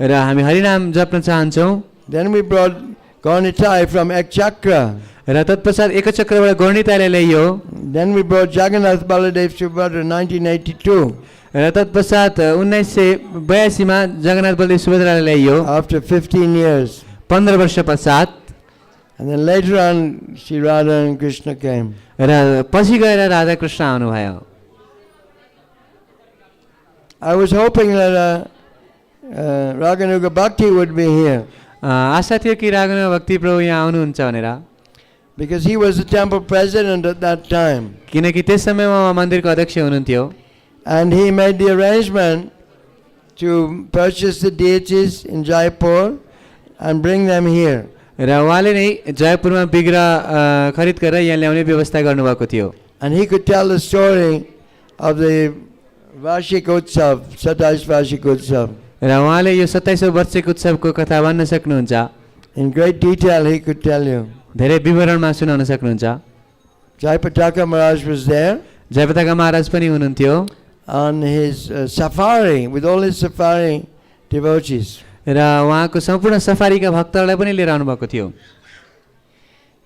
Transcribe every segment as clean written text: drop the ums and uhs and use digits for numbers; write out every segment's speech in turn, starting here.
र हामी हरिनाम जप्न चाहन्छौँ। Then we brought Gaunitai from Ekchakra. र तत्पश्चात एकचक्रबाट गौर्णितालाई ल्याइयो। Then we brought Jagannath Baladev Subhadra 1982. र तत्पश्चात 1982 मा जगन्नाथ बलदेव सुभद्रालाई ल्याइयो। After 15 years. 15 वर्ष पश्चात। And then later on, Sri Radha and Krishna came. र पछि गएर राधा कृष्ण आउनुभयो। I was hoping that Raganuga Bhakti would be here. आशा थियो कि रागनु भक्ति प्रभु यहाँ आउनुहुन्छ भनेर। Because he was the temple president at that time. किनकि त्यस समयमा मन्दिरको अध्यक्ष हुनुहुन्थ्यो। And he made the arrangement to purchase the deities in Jaipur and bring them here. र उहाँले नै जयपुरमा विग्रह खरिद गरेर यहाँ ल्याउने व्यवस्था गर्नुभएको थियो। And he could tell the story of the Varshik Utsav, 27 Varshik Utsav. र उहाँले यो 27औं वार्षिक उत्सवको कथा भन्न सक्नुहुन्छ। In great detail he could tell you. धेरै विवरणमा सुनाउन सक्नुहुन्छ। Jayapataka Maharaj was there. जयपताका महाराज पनि हुनुहुन्थ्यो। On his safari with all his safari devotees. र उहाँको सम्पूर्ण सफारीका भक्तहरूलाई पनि लिएर आउनु भएको थियो।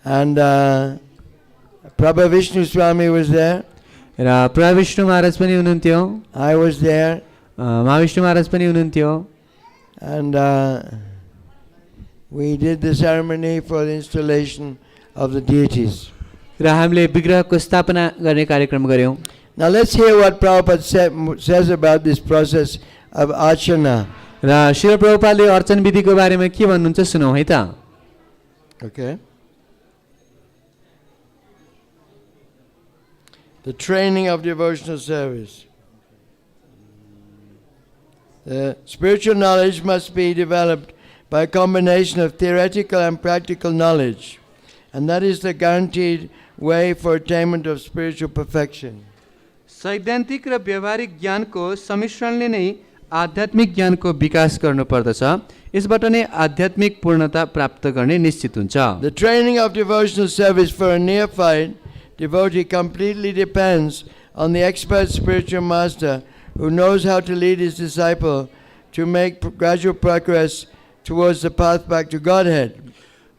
And Prabhu Vishnu Swami was there. र प्रभु विष्णु महाराज पनि हुनुहुन्थ्यो। I was there. महाविष्णु महाराज पनि हुनुहुन्थ्यो। And we did the ceremony for the installation of the deities. र हामीले विग्रहको स्थापना गर्ने कार्यक्रम गर्यौं। Now let's hear what Prabhupada says about this process of archana. र श्रील प्रभुपादले अर्चन विधिको बारेमा के भन्नुहुन्छ सुनौं है त। Okay. The training of devotional service. The spiritual knowledge must be developed by a combination of theoretical and practical knowledge, and that is the guaranteed way for attainment of spiritual perfection. सैद्धान्तिक र व्यवहारिक ज्ञानको सम्मिश्रणले नै आध्यात्मिक ज्ञानको विकास गर्नुपर्दछ। यसबाट नै आध्यात्मिक पूर्णता प्राप्त गर्ने निश्चित हुन्छ। The training of devotional service for a neophyte devotee completely depends on the expert spiritual master who knows how to lead his disciple to make gradual progress towards the path back to Godhead.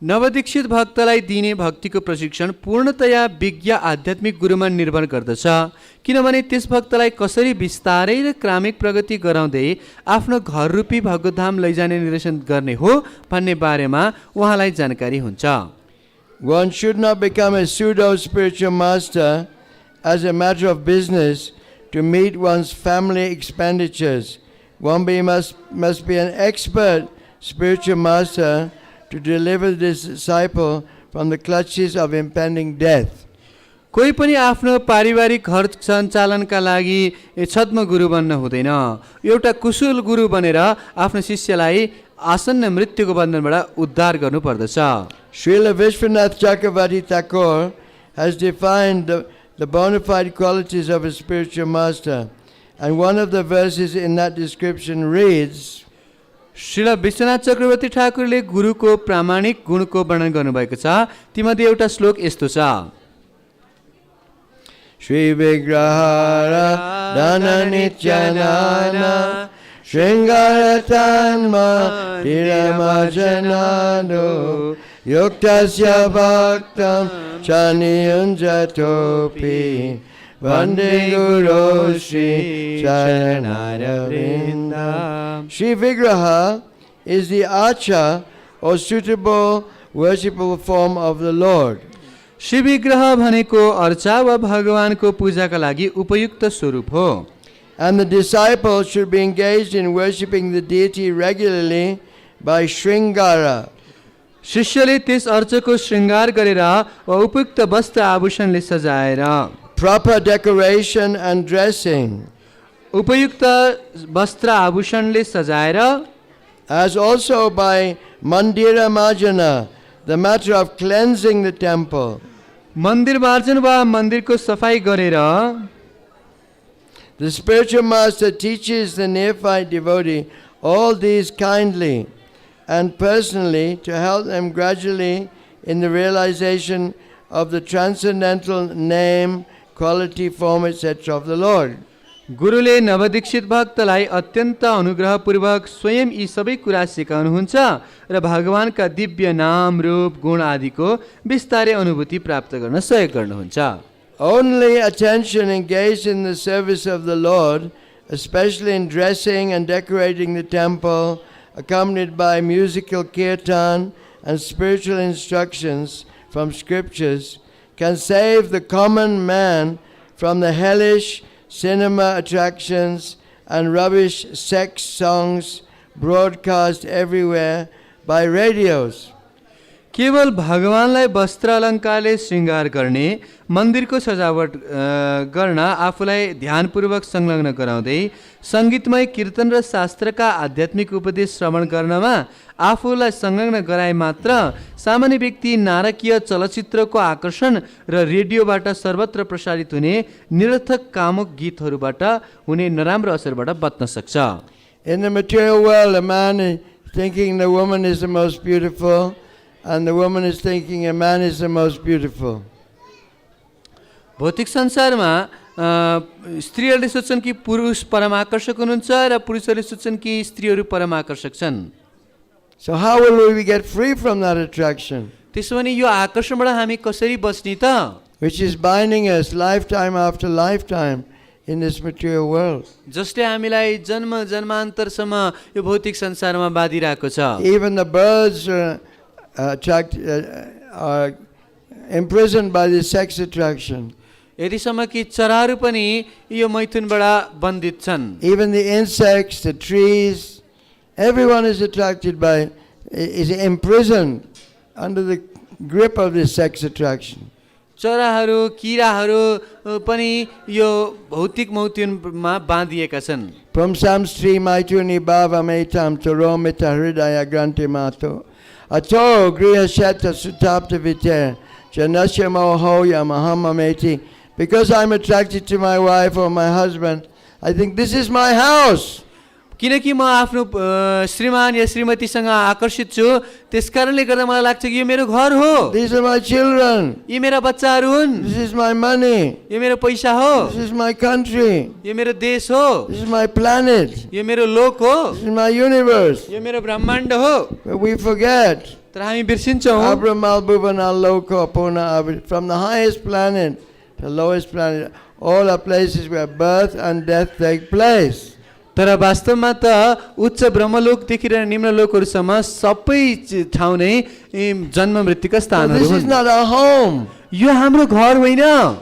नवदीक्षित भक्तलाई दिने भक्तिको प्रशिक्षण पूर्णतया विज्ञ आध्यात्मिक गुरुमा निर्भर गर्दछ, किनभने त्यस भक्तलाई कसरी बिस्तारै र क्रमिक प्रगति गराउँदै आफ्नो घर रूपी भगवतधाम लैजाने निर्देशन गर्ने हो भन्ने बारेमा उहाँलाई जानकारी हुन्छ। One should not become a pseudo spiritual master as a matter of business to meet one's family expenditures. One must be an expert spiritual master to deliver this disciple from the clutches of impending death. कोही पनि आफ्नो पारिवारिक घर सञ्चालनका लागि छद्म गुरु बन्न हुँदैन। एउटा कुशल गुरु बनेर आफ्नो शिष्यलाई आसन्न मृत्युको बन्धनबाट उद्धार गर्नुपर्दछ। Srila Vishwanath Chakravarti Thakur has defined the bona fide qualities of a spiritual master, and one of the verses in that description reads, Srila Vishwanath Chakraborty ठाकुरले गुरुको प्रामाणिक गुणको वर्णन गर्नुभएको छ। तीमध्ये एउटा श्लोक यस्तो छ, Shri Vigrahara Dana Nityanana Shringaratanma Diramajanado Yuktasya Bhaktam Chaniyunjatopi Vande Guru Shri Charanarvinda. Shri Vigraha is the acha or suitable worshipable form of the Lord. Shri विग्रह भनेको अर्चा वा भगवानको पूजाका लागि उपयुक्त स्वरूप हो। And the disciple should be engaged in worshipping the deity regularly by Shringara. शिष्यले त्यस अर्चको श्रृंगार गरेर वा उपयुक्त वस्त्र आभूषणले सजाएर, Proper decoration and dressing, उपयुक्त वस्त्र आभूषणले सजाएर, as also by Mandira Marjana, the matter of cleansing the temple. मन्दिर मार्जन वा मन्दिरको सफाई गरेर, The spiritual master teaches the neophyte devotee all these kindly and personally to help them gradually in the realization of the transcendental name, quality, form, etc. of the Lord. गुरुले नवदीक्षित भक्तलाई अत्यन्त अनुग्रहपूर्वक स्वयं यी सबै कुरा सिकाउनुहुन्छ र भगवानका दिव्य नाम रूप गुण आदिको विस्तारै अनुभूति प्राप्त गर्न सहयोग गर्नुहुन्छ। Only attention engaged in the service of the Lord, especially in dressing and decorating the temple, accompanied by musical kirtan and spiritual instructions from scriptures, can save the common man from the hellish cinema attractions and rubbish sex songs broadcast everywhere by radios. केवल भगवानलाई वस्त्र अलङ्कारले श्रृङ्गार गर्ने, मन्दिरको सजावट गर्न आफूलाई ध्यानपूर्वक संलग्न गराउँदै सङ्गीतमय कीर्तन र शास्त्रका आध्यात्मिक उपदेश श्रवण गर्नमा आफूलाई संलग्न गराए मात्र सामान्य व्यक्ति नारकीय चलचित्रको आकर्षण र रेडियोबाट सर्वत्र प्रसारित हुने निरर्थक कामुक गीतहरूबाट हुने नराम्रो असरबाट बच्न सक्छ। In the material world, a man is thinking the woman is the most beautiful, and the woman is thinking a man is the most beautiful. भौतिक संसारमा स्त्रीहरूले सोच्छन् कि पुरुष परम आकर्षक हुनुहुन्छ र पुरुषहरूले सोच्छन् कि स्त्रीहरू परम आकर्षक छन्। So how will we get free from that attraction, त्यसो भने यो आकर्षणबाट हामी कसरी बच्ने त? which is binding us lifetime after lifetime in this material world? जसले हामीलाई जन्म जन्मान्तरसम्म यो भौतिक संसारमा बाँधिरहेको छ। Even the birds are imprisoned by this sex attraction. यतिसम्म कि चराहरू पनि यो मैथुनबाट बन्धित छन्। Even the insects, the trees, everyone is attracted by, is imprisoned under the grip of this sex attraction. चराहरू किराहरू पनि यो भौतिक मैथुनमा बाँधिएका छन्। Pumsam Sri Maituni Bhava Metam Toromita Hridaya Granti Mato Ato Griha Sheta Sutapta Viter Janasya Mohoya Mahamameti. Because I'm attracted to my wife or my husband, I think this is my house. किनकि म आफ्नो श्रीमान या श्रीमतीसँग आकर्षित छु, त्यसकारणले गर्दा मलाई लाग्छ कि यो मेरो घर हो। These are my children. यी मेरा बच्चाहरू हुन्। This is my money. यो मेरो पैसा हो। This is my country. यो मेरो देश हो। This is my planet. यो मेरो लोक हो। This is my universe. यो मेरो ब्रह्माण्ड हो। But we forget. तर हामी बिर्सिन्छौँ। Abramal Bhuvanal Loko Puna, from the highest planet to the lowest planet, all are places where birth and death take place. तर वास्तवमा त उच्च ब्रह्मलोकदेखि र निम्न लोकहरूसम्म सबै ठाउँ नै जन्म मृत्युका स्थानहरू This is हुन्। not our home. यो हाम्रो घर होइन।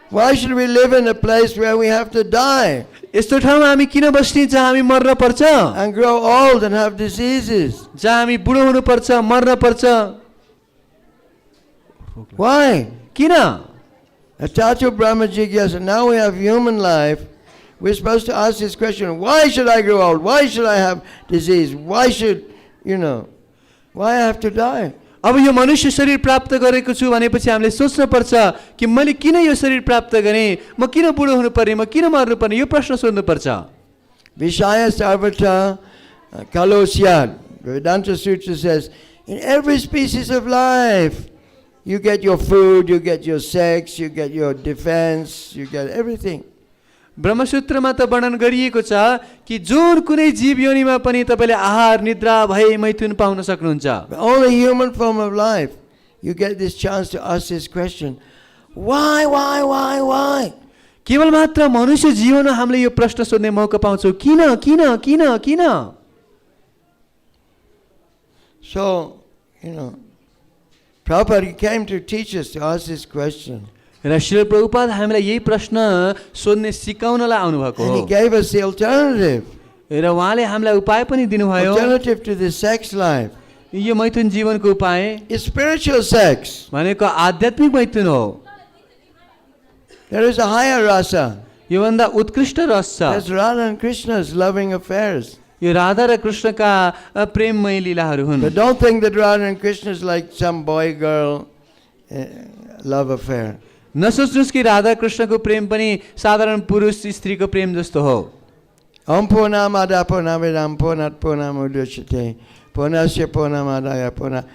Why should we live in a place where we have to die यस्तो ठाउँमा हामी किन बस्ने जहाँ हामी मर्न पर्छ, and grow old and have diseases? जहाँ हामी बुढो हुनु पर्छ, मर्न पर्छ? Why? किन? Atatu Brahma Jigyasa. Now we have human life. We're supposed to ask this question: why should I grow old? Why should I have disease? Why should, why I have to die? अब यो मनुष्य शरीर प्राप्त गरेको छु भनेपछि हामीले सोच्न पर्छ कि मैले किन यो शरीर प्राप्त गरेँ, म किन बुढो हुनु पर्ने, म किन मर्नु पर्ने, यो प्रश्न सोध्नु पर्छ। Vishaya Sarvata Kalosyad. Vedanta Sutra says, in every species of life, you get your food, you get your sex, you get your defense, you get everything. ब्रह्मसूत्रमा त वर्णन गरिएको छ कि जुन कुनै जीव योनिमा पनि तपाईले आहार निद्रा भय मैथुन पाउन सक्नुहुन्छ। Only human form of life, you get this chance to ask this question: why? केवल मात्र मनुष्य जीवनमा हामीले यो प्रश्न सोध्ने मौका पाउँछौँ, किन किन किन किन? So, Prabhupada came to teach us to ask this question. र श्रील प्रभुपाद हामीलाई यही प्रश्न सोध्ने सिकाउनलाई आउनुभएको And he हो gave us the alternative. र उहाँले हामीलाई उपाय पनि दिनुभयो। Alternative to the sex life यो मैथुन जीवनको उपाय is spiritual sex. भनेको आध्यात्मिक मैथुन हो। There is a higher rasa. योभन्दा उत्कृष्ट रस छ। That's Radha and Krishna's loving affairs. यो राधा र कृष्णका प्रेममय लीलाहरू हुन्। But don't think that Radha and Krishna is like some boy-girl love affair. नसोच्नुस् कि राधा कृष्णको प्रेम पनि साधारण पुरुष स्त्रीको प्रेम जस्तो हो। Om Purnamada Purnamidam Purnat Purnamudachyate Purnasya Purnamadaya Purna.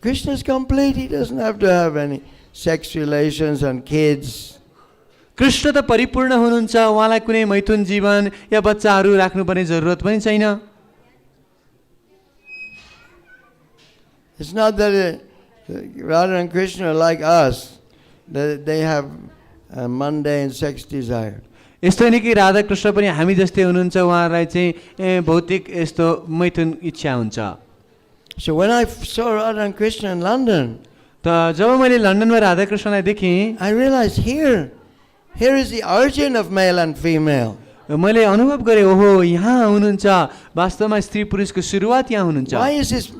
Krishna is complete. He doesn't have to have any sex relations and kids. Krishna त परिपूर्ण हुनुहुन्छ, उहाँलाई कुनै मैथुन जीवन या बच्चाहरू राख्नुपर्ने जरुरत पनि छैन। It's not that Radha and Krishna are like us, that they have a mundane sex desire. यस्तो नि कि राधा कृष्ण पनि हामी जस्तै हुनुहुन्छ, उहाँहरूलाई चाहिँ भौतिक यस्तो मैथुन इच्छा हुन्छ। So when I saw Radha and Krishna in London, त जब मैले लन्डनमा राधा कृष्णलाई देखेँ, I realized here is the origin of male and female. मैले अनुभव गरेँ, ओहो यहाँ हुनुहुन्छ, वास्तवमा स्त्री पुरुषको सुरुवात यहाँ हुनुहुन्छ। Why is this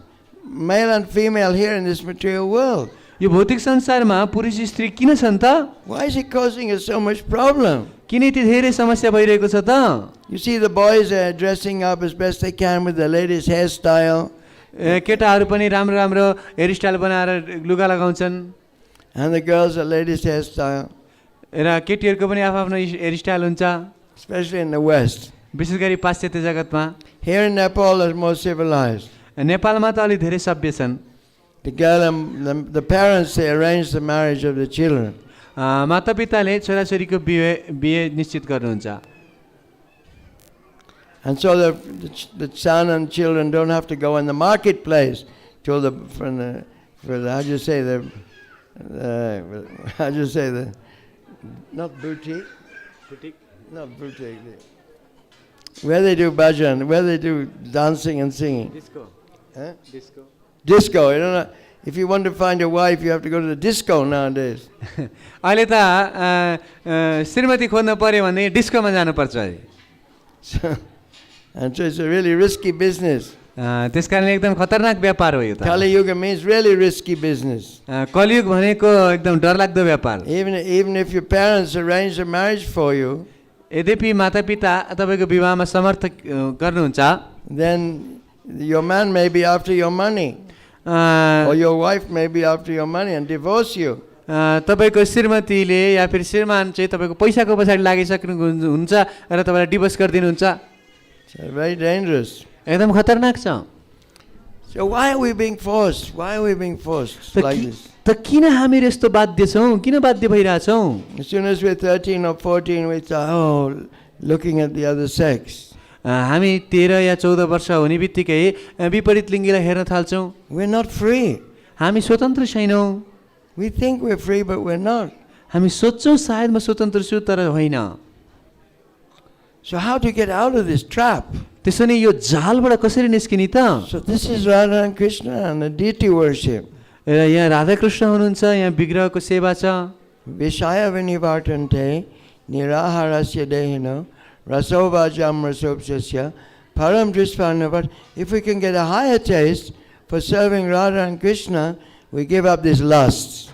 male and female here in this material world? यो भौतिक संसारमा पुरुष स्त्री किन छन् त? Why is it causing us so much problem? किन यति धेरै समस्या भइरहेको छ त? You see the boys are dressing up as best they can with the latest hairstyle. केटाहरू पनि राम्रो राम्रो हेयरस्टाइल बनाएर लुगा लगाउँछन्, And the girls are latest hairstyle, र केटीहरूको पनि आफ्नो हेयरस्टाइल हुन्छ, especially in the West. विशेष गरी पाश्चात्य जगतमा। Here in Nepal is more civilized. नेपालमा त अलि धेरै सभ्य छन्। The girl and the parents, they arrange the marriage of the children. मातापिताले छोराछोरीको बिहे निश्चित गर्नुहुन्छ। And so the son and children don't have to go in the marketplace to the how do you say not boutique, not boutique, where they do bhajan, where they do dancing and singing. Disco. Huh? Disco. Disco. You know, if you want to find a wife, you have to go to the disco nowadays. अहिले त श्रीमती खोज्न पर्यो भने डिस्कोमा जानुपर्छ अरे। And so it's a really risky business. त्यसकारणले एकदम खतरनाक व्यापार हो यो त। Kali Yuga means really risky business. कलियुग भनेको एकदम डरलाग्दो व्यापार। Even if your parents arrange a marriage for you, यद्यपि मातापिता तपाईँको विवाहमा समर्थक गर्नुहुन्छ, then your man may be after your money, or your wife may be after your money and divorce you. तपाईँको श्रीमतीले या फिर श्रीमान चाहिँ तपाईँको पैसाको पछाडि लागिसक्नु हुन्छ र तपाईँलाई डिभोर्स गरिदिनुहुन्छ। It's very dangerous. एकदम खतरनाक छ। So why are we being forced? Why are we being forced like this? त किन हामी यस्तो बाध्य छौँ, किन बाध्य भइरहेछौँ? As soon as we're 13 or 14, we start, looking at the other sex. हामी 13 या 14 वर्ष हुने बित्तिकै विपरीत लिङ्गीलाई हेर्न थाल्छौँ। We're not free. हामी स्वतन्त्र छैनौँ। We think we're free, but we're not. हामी सोच्छौँ सायद म स्वतन्त्र छु, तर होइन। So how to get out of this trap? त्यसो नि यो जालबाट कसरी निस्किने त? So this is Radha and Krishna and the deity worship. यहाँ राधा कृष्ण हुनुहुन्छ, यहाँ विग्रहको सेवा छ। Vishaya vinivartante niraharasya dehino rasovajam rasopsasya param drisvanavat. If we can get a higher taste for serving Radha and Krishna, we give up these lusts.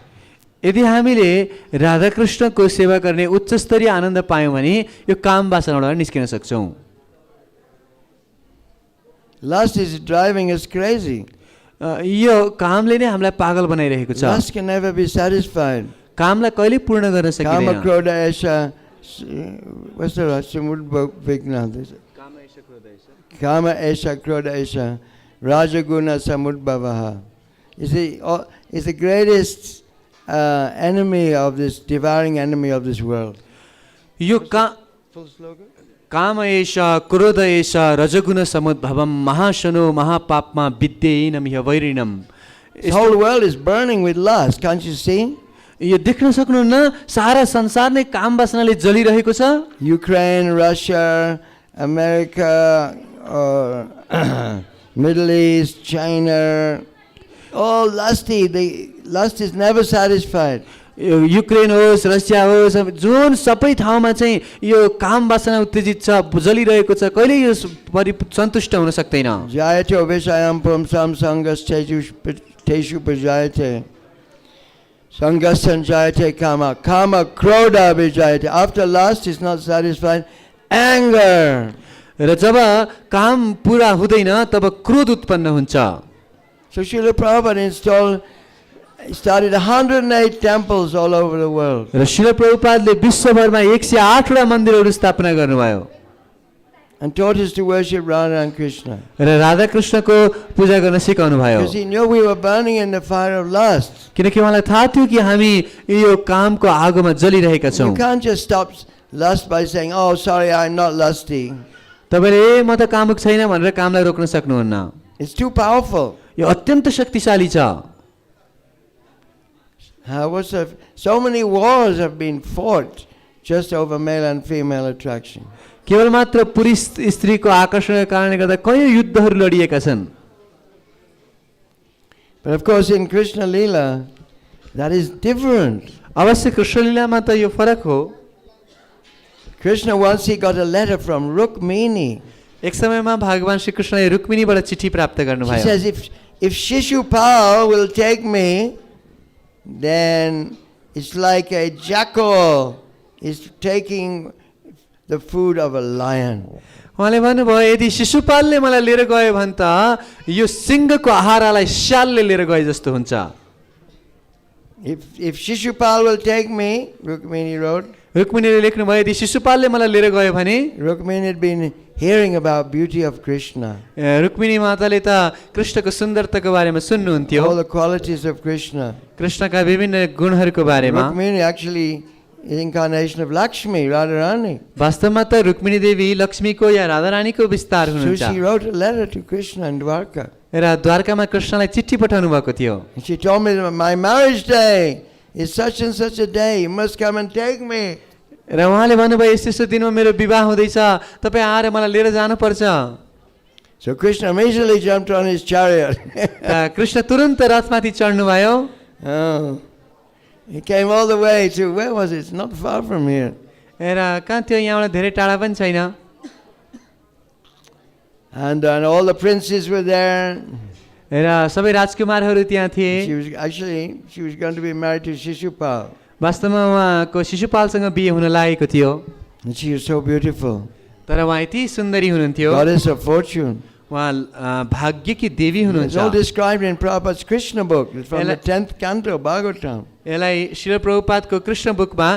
यदि हामीले राधा कृष्णको सेवा गर्ने उच्च स्तरीय आनन्द पायौँ भने यो काम वासनाबाट निस्किन सक्छौँ। Lust is driving us crazy. यो कामले नै हामीलाई पागल बनाइरहेको छ। Lust can never be satisfied. कामलाई कहिले पूर्ण गर्न Kama सकिँदैन। krodha esha, what's the samudbhavigna? Kama esha krodha esha rajaguna samudbhavaha. Is the greatest enemy of this, devouring enemy of this world. यो Full slogan? काम एषा क्रोध एषा रजगुण समुद्भवम महाशनो महापापमा विद्येनम ह्य वैरिणम। The whole world is burning with lust, can't you see? यो देख्न सक्नुहुन्न, सारा संसार नै काम वासनाले जलिरहेको छ। Ukraine, Russia, America, Middle East, China, all lusty. The lust is never satisfied. Ukraine होस्, रसिया होस्, जुन सबै ठाउँमा चाहिँ यो काम वासना उत्तेजित छ, जलिरहेको छ, कहिले यो सन्तुष्ट हुन सक्दैन। Jayate vishayam pumsam sangastheshu pajayate. Sangastham jayate kama. Kama krodha vijayate. After lust is not satisfied, anger. र जब काम पुरा हुँदैन तब क्रोध उत्पन्न हुन्छ। So Srila Prabhupada started 108 temples all over the world. र श्रील प्रभुपादले विश्वभरमा 108 वटा मन्दिरहरू स्थापना गर्नुभयो। and taught us to worship Radha and Krishna. र राधा कृष्णको पूजा गर्न सिकाउनु भयो। Because he knew we were burning in the fire of lust. किनकि उहाँलाई थाहा थियो कि हामी यो कामको आगोमा जलिरहेका छौँ। You can't just stop lust by saying, "Oh, sorry, I'm not lusty." तपाईँले म त कामुक छैन भनेर कामलाई रोक्न सक्नुहुन्न। It's too powerful. यो अत्यन्त शक्तिशाली छ। So many wars have been fought just over male and female attraction. केवल मात्र पुरुष स्त्रीको आकर्षणका कारणले गर्दा कयौं युद्धहरू लडिएका छन्। But of course in Krishna Leela that is different. अवश्य कृष्ण लीलामा त यो फरक हो। Krishna once he got a letter from Rukmini. एक समयमा भगवान श्री कृष्णले रुक्मिणीबाट चिठी प्राप्त She गर्नुभयो। says, if Shishupal will take me, then it's like a jackal is taking the food of a lion. उहाँले भन्नुभयो यदि शिशुपालले मलाई लिएर गयो भने त यो सिंहको आहारलाई स्यालले लिएर गए जस्तो हुन्छ। If Shishupal will take me, Rukmini wrote. रुक्मिणीले लेख्नुभयो यदि शिशुपालले मलाई लिएर गयो भने। Rukmini had been hearing about beauty of Krishna. Rukmini माताले त कृष्णको सुन्दरताको बारेमा सुन्नुहुन्थ्यो। All the qualities of Krishna. कृष्णका विभिन्न गुणहरूको बारेमा। Rukmini actually is incarnation of Lakshmi, Radharani. वास्तवमा त रुक्मिणी देवी लक्ष्मीको या राधारानीको विस्तार So हुनुहुन्छ। she wrote a letter to Krishna in Dwarka. र द्वारकामा कृष्णलाई चिठी पठाउनु भएको थियो। And she told me that my marriage day is such and such a day. You must come and take me. र उहाँले भन्नुभयो यस्तो यस्तो दिनमा मेरो विवाह हुँदैछ, तपाईँ आएर मलाई लिएर जानुपर्छ। So Krishna immediately jumped on his chariot. Krishna तुरन्त रथमाथि चढ्नुभयो। Oh. He came all the way to, where was it? It's not far from here. र कहाँ थियो, यहाँबाट धेरै टाढा पनि छैन। And all the princes were there. र सबै राजकुमारहरू त्यहाँ थिए। She was going to be married to Shishupal. वास्तवमा उहाँको शिशुपालसँग बिहे हुन लागेको थियो। And she was so beautiful. तर उहाँ यति सुन्दरी हुनुहुन्थ्यो। Goddess of fortune. उहाँ भाग्यकी देवी हुनुहुन्छ। It's all described in Prabhupada's Krishna book. It's from the 10th canto, Bhagavatam. यसलाई श्रील प्रभुपादको कृष्ण बुकमा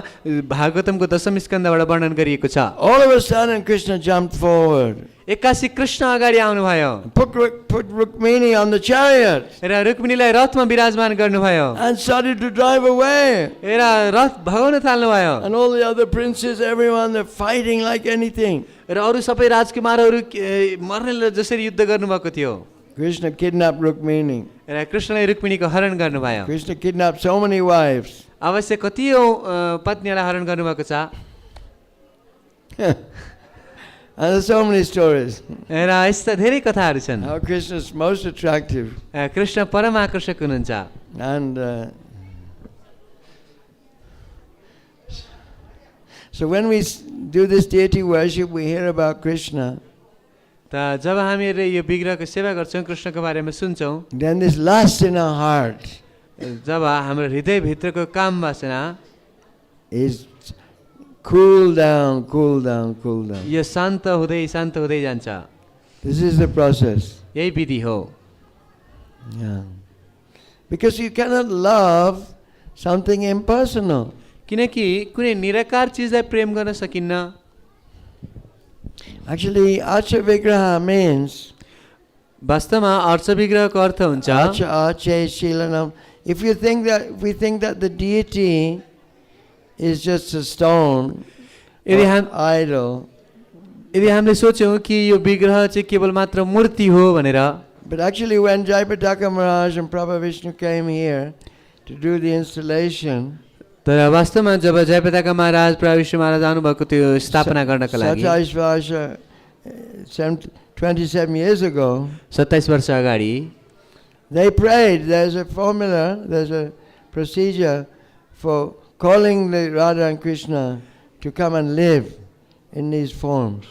भागवतमको 10औं स्कन्धबाट वर्णन गरिएको छ। All of a sudden Krishna jumped forward. एक्कासी कृष्ण अगाडि आउनुभयो। Put Rukmini on the chariot. र रुक्मिणीलाई रथमा विराजमान गर्नुभयो। And started to drive away. र रथ भगाउन थाल्नुभयो। And all the other princes, everyone, they're fighting like anything. र अरू सबै राजकुमारहरू मर्ने जसरी युद्ध गर्नुभएको थियो। Krishna kidnapped Rukmini. र कृष्णले रुक्मिणीको हरण गर्नुभयो। Krishna kidnapped so many wives. अवश्य कतियौं पत्नीलाई हरण गर्नुभएको छ। And there's so many stories. र यस्ता धेरै कथाहरू छन्। How Krishna is most attractive. Krishna परम आकर्षक हुनुहुन्छ। And so when we do this deity worship, we hear about Krishna. त जब हामीले यो विग्रहको सेवा गर्छौं, कृष्णको बारेमा सुन्छौं, Then this lust in our heart जब हाम्रो हृदय भित्रको काम वासना is cool down, cool down, cool down. यो शान्त हुँदै जान्छ। This is the process. यही विधि हो। Yeah. Because you cannot love something impersonal. किनकि कुनै निराकार चीजलाई प्रेम गर्न सकिन्न। Actually, Archa Vigraha means वास्तवमा अर्च विग्रहको अर्थ हुन्छ Archa Shilanam. If we think that the deity is just a stone, idol. यदि हामीले सोच्यौं कि यो विग्रह चाहिँ केवल मात्र मूर्ति हो भनेर, But actually when Jayapataka Maharaj and Mahavishnu came here to do the installation, तर वास्तवमा जब जयपताका महाराज प्रविष्णु महाराज आउनुभएको थियो स्थापना गर्नका लागि 27 years ago, 27 वर्ष अगाडि, they prayed. There's a formula, there's a procedure for calling the Radha and Krishna to come and live in these forms.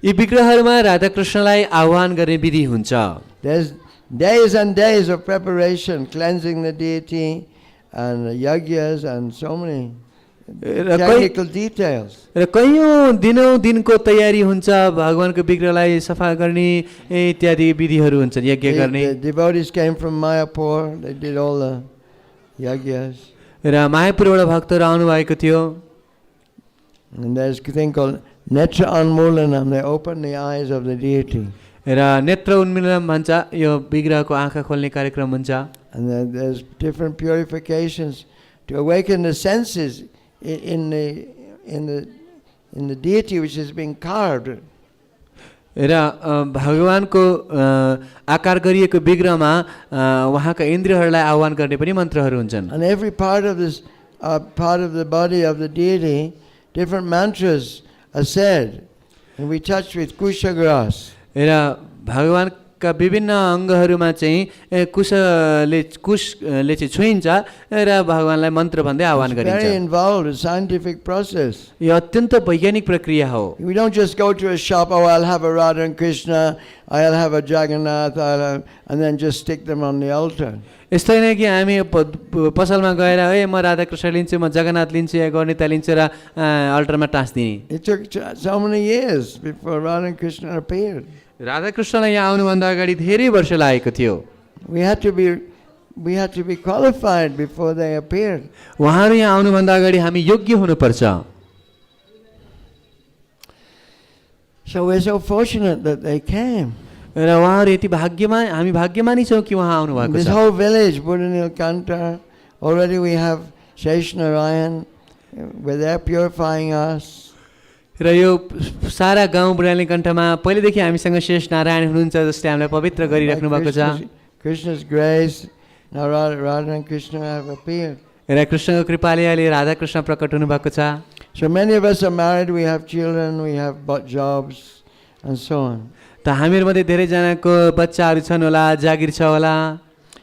यी विग्रहहरूमा राधा कृष्णलाई आह्वान गर्ने विधि हुन्छ। There's days and days of preparation, cleansing the deity and yajnas and so many technical details. र कयौं दिनको तयारी हुन्छ भगवानको विग्रहलाई सफा गर्ने इत्यादि विधिहरू हुन्छन् यज्ञ गर्ने। The devotees came from Mayapur, they did all the yajnas. र मायापुरबाट भक्तहरू आउनु भएको थियो। And there's a thing called netra anmulanam, they open the eyes of the deity. र नेत्र उन्मिलन भन्छ, यो विग्रहको आँखा खोल्ने कार्यक्रम हुन्छ। And then there's different purifications to awaken the senses in the deity which is being carved. र भगवानको आकार गरिएको विग्रहमा उहाँका इन्द्रियहरूलाई आह्वान गर्ने पनि मन्त्रहरू हुन्छन्। And every part of this part of the body of the deity, different mantras are said, and we touch with kusha grass. र भगवानका विभिन्न अङ्गहरूमा चाहिँ कुशले चाहिँ छुइन्छ र भगवानलाई मन्त्र भन्दै आह्वान गरिन्छ। Very involved, a scientific process. यो अत्यन्त वैज्ञानिक प्रक्रिया हो। We don't just go to a shop, oh, I'll have a Radha and Krishna, I'll have a Jagannath, and then just stick them on the altar. यस्तो होइन कि हामी पसलमा गएर ए म राधा कृष्ण लिन्छु, म जगन्नाथ लिन्छु, या गणिता लिन्छु र अल्टरमा टाँस्दिने। It took so many years before Radha and Krishna appeared. Radha कृष्णलाई यहाँ आउनुभन्दा अगाडि धेरै वर्ष लागेको थियो। We had to be qualified before they appeared. उहाँहरू यहाँ आउनुभन्दा अगाडि हामी योग्य हुनुपर्छ। So we're so fortunate that they came. र उहाँहरू यति भाग्यमान, हामी भाग्यमानी छौँ कि उहाँ आउनु भएको This छ। whole village, Buddha-nilkanta, already we have Sheshnarayan, where they're purifying us. र यो सारा गाउँ बुढानीलकण्ठमा पहिलेदेखि हामीसँग शेष नारायण हुनुहुन्छ, जसले हामीलाई पवित्र गरिराख्नु भएको छ। Krishna's grace, now Radha and Krishna have appeared. र कृष्णको कृपाले अहिले राधा कृष्ण प्रकट हुनु भएको छ। So many of us are married, we have children, we have jobs, and so on. त हामीहरूमध्ये धेरैजनाको बच्चाहरू छन् होला, जागिर छ होला।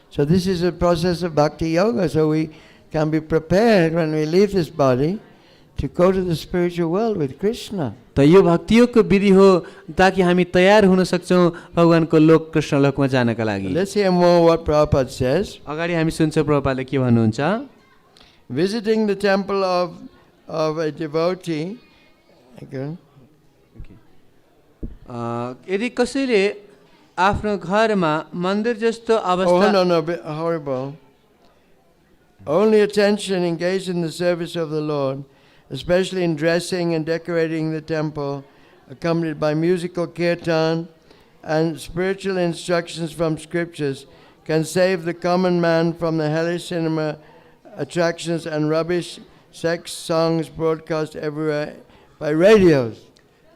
So this is a process of bhakti yoga, so we can be prepared when we leave this body to go to the spiritual world with Krishna. त यो भक्तियोगको विधि हो ताकि हामी तयार हुन सक्छौँ भगवानको लोक कृष्ण लोकमा जानका लागि। Let's hear more what Prabhupada says. अगाडि हामी सुन्छौँ प्रभुपादले के भन्नुहुन्छ। Visiting the temple of a devotee. Okay. यदि कसैले आफ्नो घरमा मन्दिर जस्तो Oh, अवस्था no, horrible. Only attention engaged in the service of the Lord, especially in dressing and decorating the temple, accompanied by musical kirtan and spiritual instructions from scriptures, can save the common man from the hellish cinema attractions and rubbish sex songs broadcast everywhere by radios.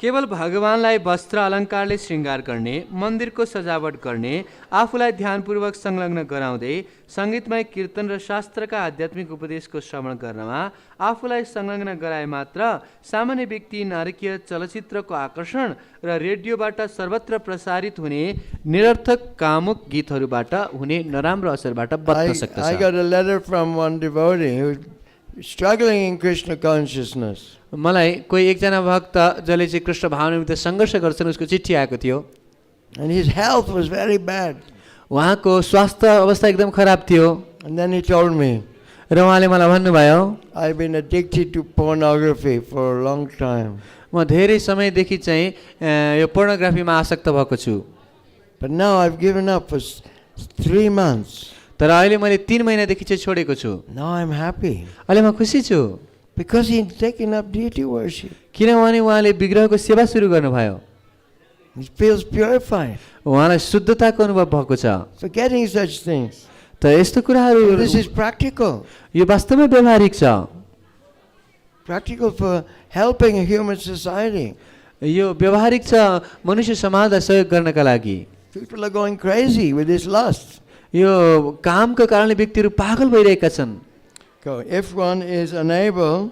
केवल भगवानलाई वस्त्र अलङ्कारले श्रृङ्गार गर्ने, मन्दिरको सजावट गर्ने, आफूलाई ध्यानपूर्वक संलग्न गराउँदै सङ्गीतमय कीर्तन र शास्त्रका आध्यात्मिक उपदेशको श्रवण गर्नमा आफूलाई संलग्न गराए मात्र सामान्य व्यक्ति नारकीय चलचित्रको आकर्षण र रेडियोबाट सर्वत्र प्रसारित हुने निरर्थक कामुक गीतहरूबाट हुने नराम्रो असरबाट बच्न सक्दछ। I got a letter from one devotee who is struggling in Krishna consciousness. मलाई कोही एकजना भक्त जसले चाहिँ कृष्ण भावनाभित्र सङ्घर्ष गर्छन् उसको चिठी आएको थियो। And his health was very bad. उहाँको स्वास्थ्य अवस्था एकदम खराब थियो। And then he told me, र उहाँले मलाई भन्नुभयो, I've been addicted to pornography for a long time. म धेरै समयदेखि चाहिँ यो पोर्नोग्राफीमा आसक्त भएको छु। But now I've given up for 3 months. तर अहिले मैले 3 महिनादेखि चाहिँ छोडेको छु। Now I'm happy. अहिले म खुसी छु। Because he's taken up deity worship. किनभने उहाँले विग्रहको सेवा सुरु गर्नुभयो। He feels purified. उहाँलाई शुद्धताको अनुभव भएको छ। Forgetting such things. त यस्तो कुराहरू This is practical. यो वास्तवमै व्यवहारिक छ। Practical for helping a human society. यो व्यवहारिक छ मनुष्य समाजलाई सहयोग गर्नका लागि। People are going crazy with this lust. यो कामको कारणले व्यक्तिहरू पागल भइरहेका छन्। If one is unable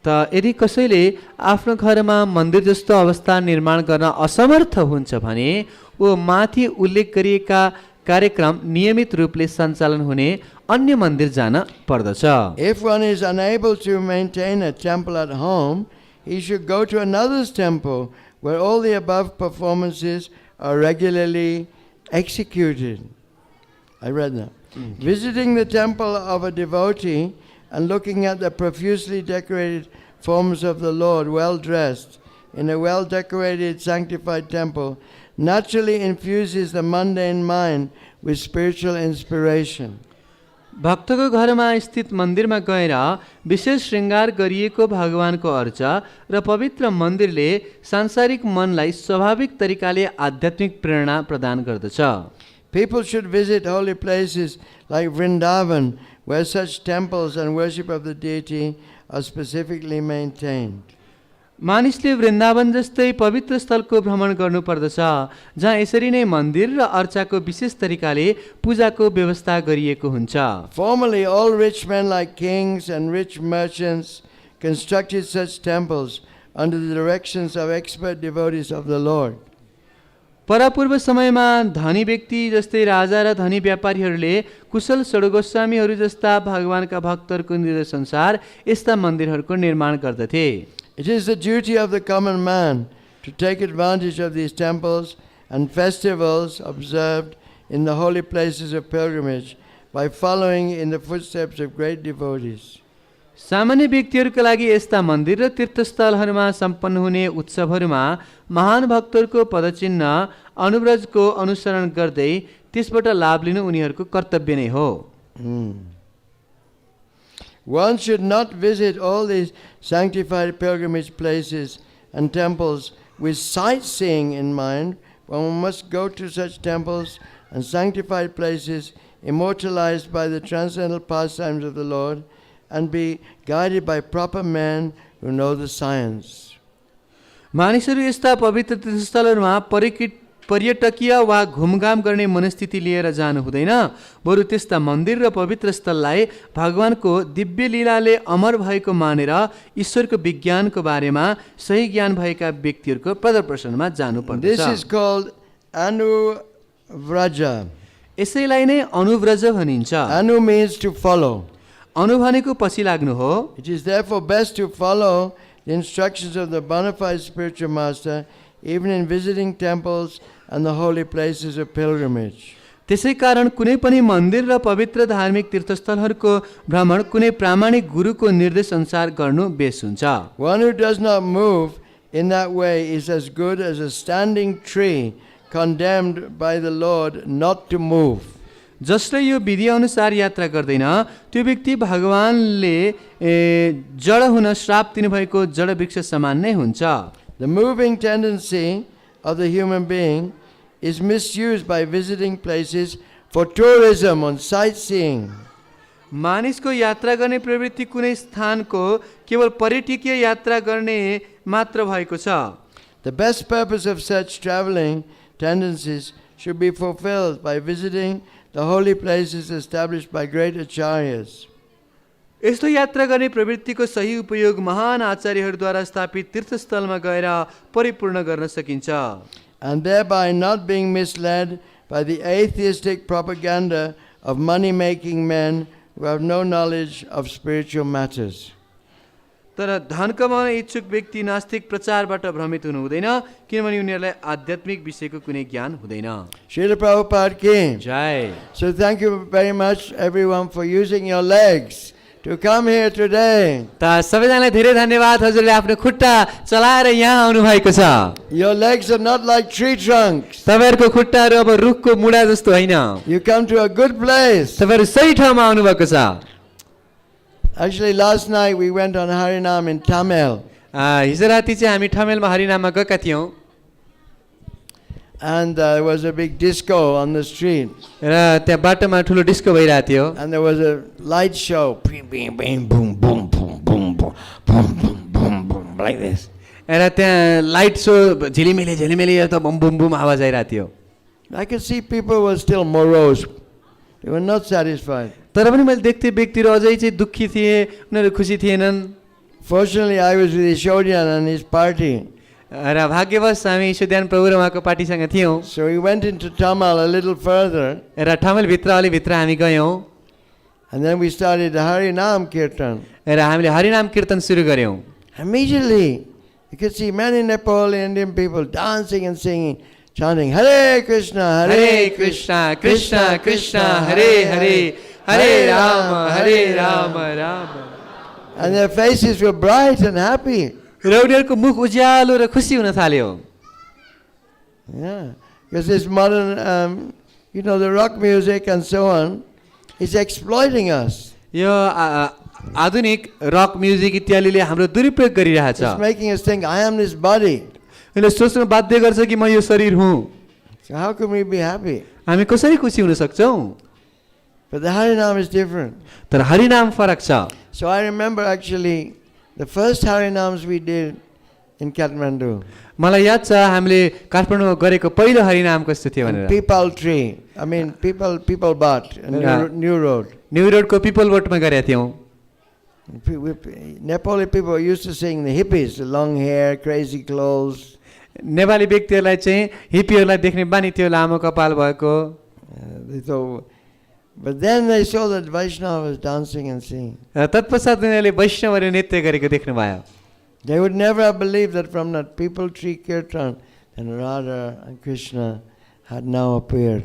त यदि कसैले आफ्नो घरमा मन्दिर जस्तो अवस्था निर्माण गर्न असमर्थ हुन्छ भने वो माथि उल्लेख गरिएका कार्यक्रम नियमित रूपले सञ्चालन हुने अन्य मन्दिर जान पर्दछ। If one is unable to maintain a temple at home, he should go to another's temple where all the above performances are regularly executed. I read that. Visiting the temple of a devotee and looking at the profusely decorated forms of the Lord, well dressed, in a well decorated, sanctified temple, naturally infuses the mundane mind with spiritual inspiration. भक्तको घरमा स्थित मन्दिरमा गएर विशेष श्रृङ्गार गरिएको भगवानको अर्चा र पवित्र मन्दिरले सांसारिक मनलाई स्वाभाविक तरिकाले आध्यात्मिक प्रेरणा प्रदान गर्दछ। People should visit holy places like Vrindavan, where such temples and worship of the deity are specifically maintained. मानिसले वृन्दावन जस्तै पवित्र स्थलको भ्रमण गर्नुपर्दछ, जहाँ यसरी नै मन्दिर र अर्चाको विशेष तरिकाले पूजाको व्यवस्था गरिएको हुन्छ। Formerly, all rich men like kings and rich merchants constructed such temples under the directions of expert devotees of the Lord. परापूर्व समयमा धनी व्यक्ति जस्तै राजा र धनी व्यापारीहरूले कुशल षड्गोस्वामीहरू जस्ता भगवानका भक्तहरूको निर्देशअनुसार यस्ता मन्दिरहरूको निर्माण गर्दथे। It is the duty of the common man to take advantage of these temples and festivals observed in the holy places of pilgrimage by following in the footsteps of great devotees. सामान्य व्यक्तिहरूका लागि यस्ता मन्दिर र तीर्थस्थलहरूमा सम्पन्न हुने उत्सवहरूमा महान भक्तहरूको पदचिन्ह अनुव्रजको अनुसरण गर्दै त्यसबाट लाभ लिनु उनीहरूको कर्तव्य नै हो। One should not visit all these sanctified pilgrimage places and temples with sightseeing in mind. One must go to such temples and sanctified places immortalized by the transcendental pastimes of the Lord and be guided by proper men who know the science. मानिसहरू यस्ता पवित्र तीर्थस्थलहरूमा पर्यटकीय वा घुमघाम गर्ने मनस्थिति लिएर जानु हुँदैन, बरु त्यस्ता मन्दिर र पवित्र स्थललाई भगवानको दिव्य लीलाले अमर भएको मानेर ईश्वरको विज्ञानको बारेमा सही ज्ञान भएका व्यक्तिहरूको प्रदर्शनमा जानुपर्दछ। This is called anuvraja. यसैलाई नै अनुव्रज भनिन्छ। Anu means to follow. अनु भनेको पछि लाग्नु हो। It is therefore best to follow the instructions of the bona fide spiritual master even in visiting temples and the holy places of pilgrimage. त्यसै कारण कुनै पनि मन्दिर र पवित्र धार्मिक तीर्थस्थलहरूको भ्रमण कुनै प्रामाणिक गुरुको निर्देश अनुसार गर्नु बेस हुन्छ। One who does not move in that way is as good as a standing tree condemned by the Lord not to move. जसले यो विधि अनुसार यात्रा गर्दैन त्यो व्यक्ति भगवानले जड हुन श्राप दिनुभएको जड वृक्ष समान नै हुन्छ। The moving tendency of the human being is misused by visiting places for tourism and sightseeing. मानिसको यात्रा गर्ने प्रवृत्ति कुनै स्थानको केवल पर्यटकीय यात्रा गर्ने मात्र भएको छ। The best purpose of such traveling tendencies should be fulfilled by visiting the holy places established by great acharyas. यस्तो यात्रा गर्ने प्रवृत्तिको सही उपयोग महान आचार्यहरूद्वारा स्थापित तीर्थस्थलमा गएर परिपूर्ण गर्न सकिन्छ। And thereby not being misled by the atheistic propaganda of money-making men who have no knowledge of spiritual matters. तर धन कमाउन इच्छुक व्यक्ति नास्तिक प्रचारबाट भ्रमित हुनु हुँदैन, किनभने उनीहरूलाई आध्यात्मिक विषयको कुनै ज्ञान हुँदैन। Srila Prabhupada ki Jay. So thank you very much everyone for using your legs to come here today. त सबैजनालाई धेरै धन्यवाद, हजुरले आफ्नो खुट्टा चलाएर यहाँ आउनु भएको छ। Your legs are not like tree trunks. तपाईहरुको खुट्टाहरू अब रुखको मुढा जस्तो होइन। You come to a good place. तपाईहरु सही ठाउँमा आउनु भएको छ। Actually last night we went on Harinam in Tamil. हिजो राति चाहिँ हामी ठमेलमा हरिनाममा गएका थियौं। And there was a big disco on the street. र त्यहाँ बाटोमा ठुलो डिस्को भइरहेको थियो। And there was a light show. Bing, bing, bing, boom, boom, boom, boom, boom, boom, boom, boom, boom, like this. र त्यहाँ लाइट सो झिलिमिली झिलिमिली त बम बम बम आवाज आइरहेको थियो। I could see people were still morose. They were not satisfied. तर पनि मैले देख्थे व्यक्तिहरू अझै चाहिँ दुःखी थिए, उनीहरू खुसी थिएनन्। Fortunately I was with Ishodian and his party. र भाग्यवश हामी ईश्वरध्यान प्रभु र उहाँको पार्टीसँग थियौं। So we went into Tamil a little further. र ठमेल भित्र अलि भित्र हामी गयौं। And then we started the Harinam Kirtan. र हामीले हरिनाम कीर्तन सुरु गर्यौं। Immediately you could see many Nepal Indian people dancing and singing, chanting Hare Krishna, Hare Krishna, Krishna Krishna, Hare Hare, Hare Rama, Rama. And their faces were bright and happy. र उनीहरूको मुख उज्यालो र खुसी हुन थाल्यो। Yeah, because this modern, the rock music and so on. It's exploiting us. यो आधुनिक rock music इत्यादिले हाम्रो दुरुपयोग गरिरहेछ। It's making us think, I am this body. यसले सोच्न बाध्य गर्छ कि म यो शरीर हुँ। So how can we be happy? हामी कसरी खुसी हुन सक्छौँ? But the Harinam is different. तर हरिनाम फरक छ। So I remember actually the first Harinams we did in Kathmandu. मलाई याद छ हामीले काठमाडौँमा गरेको पहिलो हरिनाम कस्तो थियो भनेर। People tree. I mean people bat. New road. New रोडको पिपल बोटमा गरेका थियौँ। Nepali people used to sing the hippies, the long hair, crazy clothes. Nepali व्यक्तिहरूलाई चाहिँ हिप्पीहरूलाई देख्ने बानी थियो, लामो कपाल भएको। They thought, but then they saw that Vaishnava was dancing and singing. तत्पश्चात उनीहरूले वैष्णवहरू नृत्य गरेको देख्नुभयो। They would never have believed that from that people tree kirtan, and Radha and Krishna had now appeared.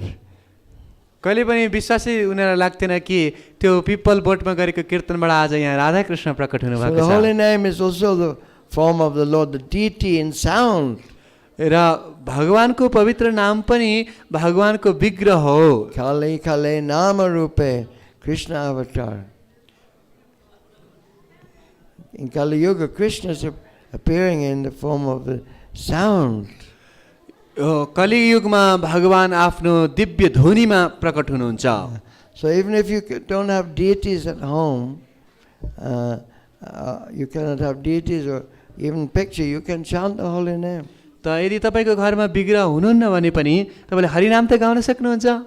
कहिले पनि विश्वासै उनीहरूलाई लाग्थेन कि त्यो पिपल बोटमा गरेको कीर्तनबाट आज यहाँ राधा कृष्ण प्रकट हुनु So भएको the छ। holy name is also the form of the Lord, the deity in sound. र भगवानको पवित्र नाम पनि भगवानको विग्रह हो। Kale kale nama rupe Krishna avatar. In Kali Yuga, Krishna is appearing in the form of the sound. कलियुगमा भगवान आफ्नो दिव्य ध्वनिमा प्रकट हुनुहुन्छ। So even if you don't have deities at home, you cannot have deities or even picture, you can chant the holy name. त यदि तपाईको घरमा विग्रह हुनुहुन्न भने पनि तपाईले हरिनाम त गाउन सक्नुहुन्छ।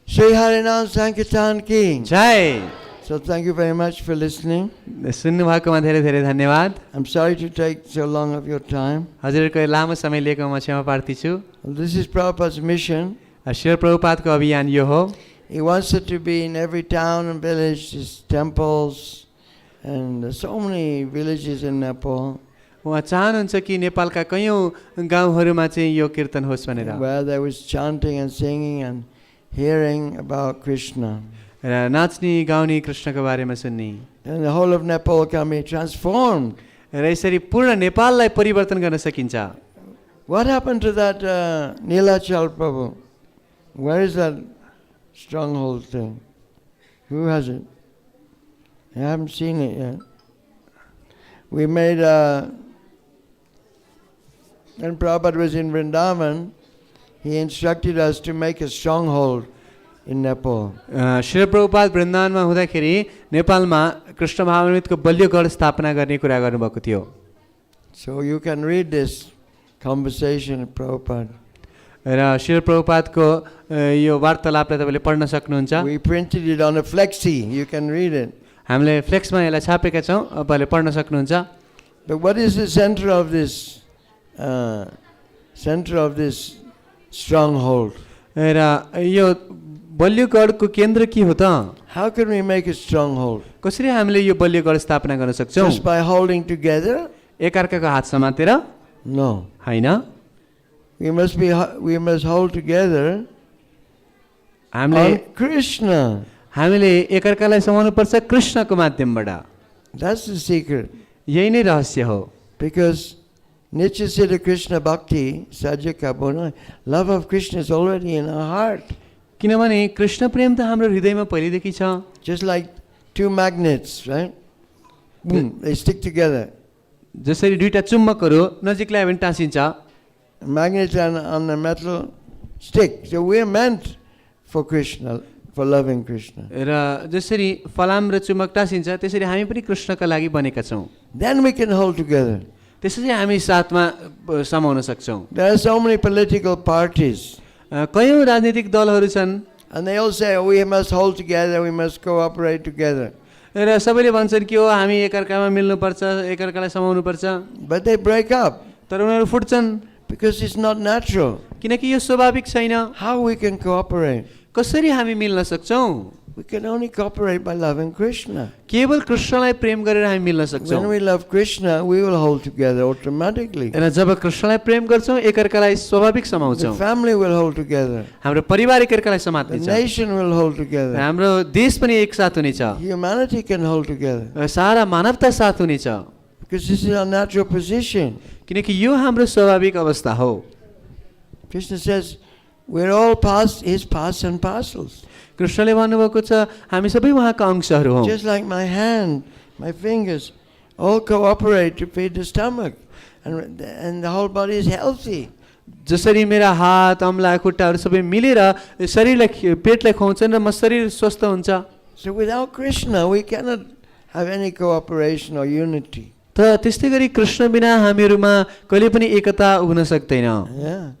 Shri Harinam Sankirtan ki. Jay. So thank you very much for listening. सुन्नु भएकोमा धेरै धेरै धन्यवाद। I'm sorry to take so long of your time. हजुरको लामो समय लिएकोमा क्षमा प्रार्थी छु। This is Prabhupada's mission. Shri प्रभुपादको अभियान यो हो। He wants it to be in every town and village, his temples, and there's so many villages in Nepal. उहाँ चाहनुहुन्छ कि नेपालका कयौं गाउँहरूमा चाहिँ यो कीर्तन होस् भनेर। Where there was chanting and singing and hearing about Krishna. र नाच्ने गाउने कृष्णको बारेमा सुन्ने। And the whole of Nepal can be transformed. र यसरी पूर्ण नेपाललाई परिवर्तन गर्न सकिन्छ। What happened to that Nilachal Prabhu? Where is that stronghold thing? Who has it? I haven't seen it yet. We made when Prabhupada was in Vrindavan, he instructed us to make a stronghold in Nepal. Shri Prabhupada वृन्दावनमा हुँदाखेरि नेपालमा कृष्ण महामृतको बलियो गढ स्थापना गर्ने कुरा गर्नुभएको थियो। So you can read this conversation of Prabhupada. र श्री प्रभुपादको यो वार्तालापलाई तपाईले पढ्न सक्नुहुन्छ। We printed it on a flexi. You can read it. हामीले फ्लेक्समा यसलाई छापेका छौं, तपाईले पढ्न सक्नुहुन्छ। But what is the center of this stronghold? र यो बलियो गढको केन्द्र के हो त? How can we make a stronghold? कसरी हामीले यो बलियो गढ स्थापना गर्न सक्छौं? Just by holding together? एकअर्काको हात समातेर? No. हैन। We must hold together हामीले on Krishna. हामीले एकअर्कालाई समाउनु पर्छ कृष्णको माध्यमबाट। That's the secret. यही नै रहस्य हो। Because Nityasiddha Krishna Bhakti Sajjaka Bhona, love of Krishna is already in our heart. किनभने कृष्ण प्रेम त हाम्रो हृदयमा पहिलेदेखि छ। Just like two magnets, right? Boom, they stick together. जसरी दुईटा चुम्बकहरू नजिक ल्यायो भने टाँसिन्छ। Magnets on the metal stick. So we are meant for Krishna, for loving Krishna. र जसरी फलाम र चुम्बक टाँसिन्छ त्यसरी हामी पनि कृष्णका लागि बनेका छौं। Then we can hold together. त्यसरी हामी साथमा समाउन सक्छौं। There are so many political parties. कयौं राजनीतिक दलहरू छन्। And they all say, oh, we must hold together, we must cooperate together. र सबैले भन्छन् कि हो हामी एकअर्कामा मिल्नु पर्छ, एकअर्कालाई समाउनु पर्छ। But they break up. तर उनीहरू फुट्छन्। Because it's not natural. किनकि यो स्वाभाविक छैन। How we can cooperate? कसरी हामी मिल्न सक्छौं? We can only cooperate by loving Krishna. केवल कृष्णलाई प्रेम गरेर हामी मिल्न सक्छौं। When we love Krishna, we will hold together automatically. र जब कृष्णलाई प्रेम गर्छौं एकअर्कालाई स्वाभाविक समाउँछौं। The family will hold together. हाम्रो परिवार एकअर्कालाई The समात्नेछ। nation will hold together. हाम्रो देश पनि एकसाथ हुनेछ। Humanity can hold together. सारा मानवता साथ हुनेछ। Because this is our natural position. किनकि यो हाम्रो स्वाभाविक अवस्था हो। Krishna says, we're all his parts and parcels. कृष्णले भन्नुभएको छ हामी सबै उहाँका अंशहरू हौं। Just like my hand, my fingers, all cooperate to feed the stomach, and the whole body is healthy. जसरी मेरा हात औँला खुट्टाहरू सबै मिलेर शरीरलाई पेटलाई खुवाउँछन् र म शरीर स्वस्थ हुन्छ। So without Krishna, we cannot have any cooperation or unity. त त्यस्तै गरी कृष्ण बिना हामीहरूमा कहिले पनि एकता हुन सक्दैन। Yeah.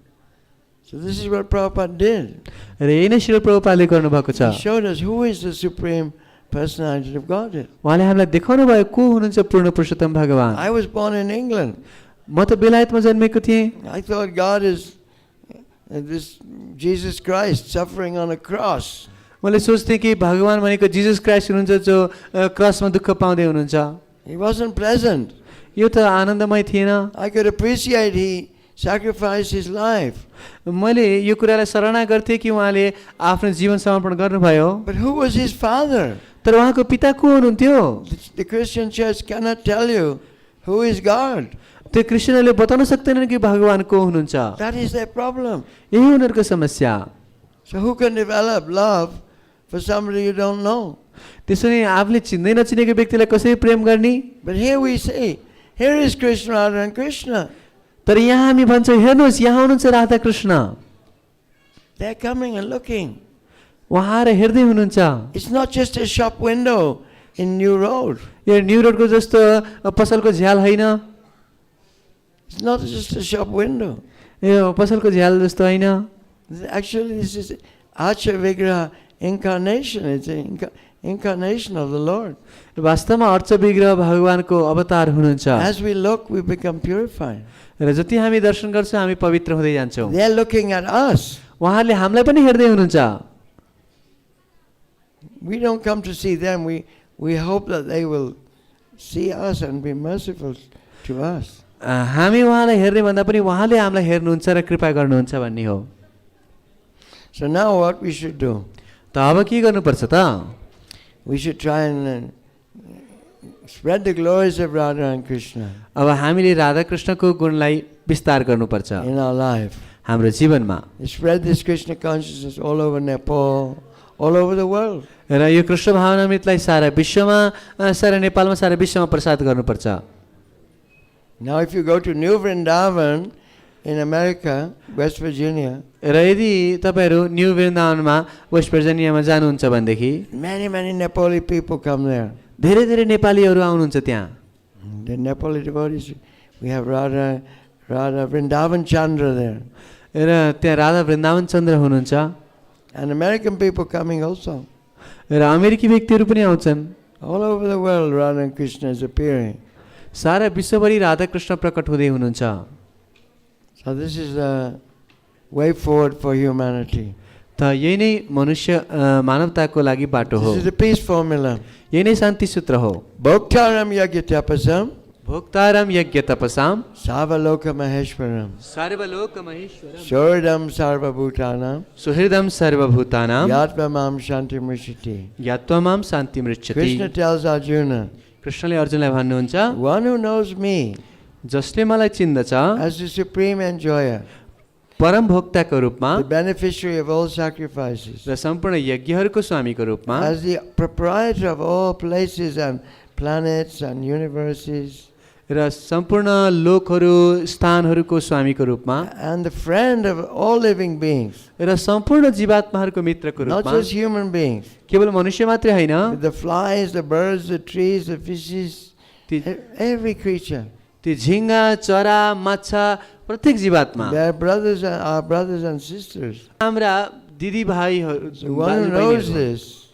So this is what Prabhupada did. र यही नै श्रील प्रभुपादले गर्नुभएको छ। He showed us who is the supreme personality of Godhead. उहाँले हामीलाई देखाउनु भयो को हुनुहुन्छ पूर्ण पुरुषोत्तम भगवान। I was born in England. म त बेलायतमा जन्मेको थिएँ। I thought God is this Jesus Christ suffering on a cross. मैले सोच्थेँ कि भगवान भनेको जिजस क्राइस्ट हुनुहुन्छ जो क्रसमा दुःख पाउँदै हुनुहुन्छ। He wasn't pleasant. यो त आनन्दमय थिएन। I could appreciate he sacrificed his life. मैले यो कुरालाई सराहना गर्थेँ कि उहाँले आफ्नो जीवन समर्पण गर्नुभयो। But who was his father? तर उहाँको पिता को हुनुहुन्थ्यो? The Christian church cannot tell you who is God. त्यो क्रिस्चियनहरूले बताउन सक्दैनन् कि भगवान को हुनुहुन्छ। That is their problem. यही उनीहरूको समस्या। So who can develop love for somebody you don't know? त्यसो नि आफूले चिन्दै नचिनेको व्यक्तिलाई कसरी प्रेम गर्ने? But here we say, here is Krishna, Radha and Krishna. तर यहाँ हामी भन्छौँ हेर्नुहोस् यहाँ हुनुहुन्छ Radha Krishna. They're coming and looking. उहाँ आएर हेर्दै हुनुहुन्छ। It's not just a shop window in New Road. यो न्यू रोडको जस्तो पसलको झ्याल होइन। It's not just a shop window. यो पसलको झ्याल जस्तो होइन। Actually, this is Acha Vigraha incarnation. It's an incarnation of the Lord. वास्तवमा अर्च विग्रह भगवानको अवतार हुनुहुन्छ। As we look, we become purified. र जति हामी दर्शन गर्छौँ हामी पवित्र हुँदै जान्छौँ। They're looking at us. उहाँले हामीलाई पनि हेर्दै हुनुहुन्छ। We don't come to see them. We hope that they will see us and be merciful to us. हामी उहाँलाई हेर्ने भन्दा पनि उहाँले हामीलाई हेर्नुहुन्छ र कृपा गर्नुहुन्छ भन्ने हो। So now what we should do? त अब के गर्नुपर्छ त? We should try and spread the glories of Radha and Krishna अब हामीले राधा कृष्णको गुणलाई विस्तार गर्नुपर्छ in our life. हाम्रो जीवनमा। Spread this Krishna consciousness all over Nepal, all over the world. र यो कृष्ण भावनामृतलाई सारा विश्वमा, सारा नेपालमा, सारा विश्वमा प्रसाद गर्नुपर्छ। Now if you go to New Vrindavan in America, West Virginia, र यदि तपाईहरू न्यू वृन्दावनमा वेस्ट भर्जिनियामा जानुहुन्छ भनेदेखि many Nepali people come there. धेरै धेरै नेपालीहरू आउनुहुन्छ त्यहाँ। The Nepali devotees, we have Radha Vrindavan Chandra there. र त्यहाँ राधा वृन्दावन चन्द्र हुनुहुन्छ। And American people coming also. र अमेरिकी व्यक्तिहरू पनि आउँछन्। All over the world Radha and Krishna is appearing. सारा विश्वभरि राधा कृष्ण प्रकट हुँदै हुनुहुन्छ। So this is a way forward for humanity. त यही नै मनुष्य मानवताको लागि बाटो हो। This is the peace formula. यही नै शान्ति सूत्र हो। Bhoktaram yagyatapasam भोक्तारम यज्ञ तपसाम Savaloka Maheshwaram सर्वलोक Maheshwaram Shoridam Sarvabhutanam सुहृदम सर्वभूतानां Yatvamam Shanti Mrishiti. यात्वमाम शान्ति मृच्छति। Krishna tells Arjuna, कृष्णले अर्जुनलाई भन्नुहुन्छ one who knows me जसले मलाई चिन्दछ as the supreme enjoyer, परम भोक्ताको रूपमा the beneficiary of all sacrifices, र सम्पूर्ण यज्ञहरूको स्वामीको रूपमा, as the proprietor of all places and planets and universes, र सम्पूर्ण लोकहरू स्थानहरूको स्वामीको रूपमा, and the friend of all living beings, र सम्पूर्ण जीवात्माहरूको मित्रको not रूपमा, just human beings, केवल मनुष्य मात्रै होइन, the flies, the birds, the trees, the fishes, every creature. ती झिङ्गा चरा माछा प्रत्येक जीवात्मा, They are brothers and our brothers and sisters. हाम्रा दिदी भाइहरू, The one who knows this,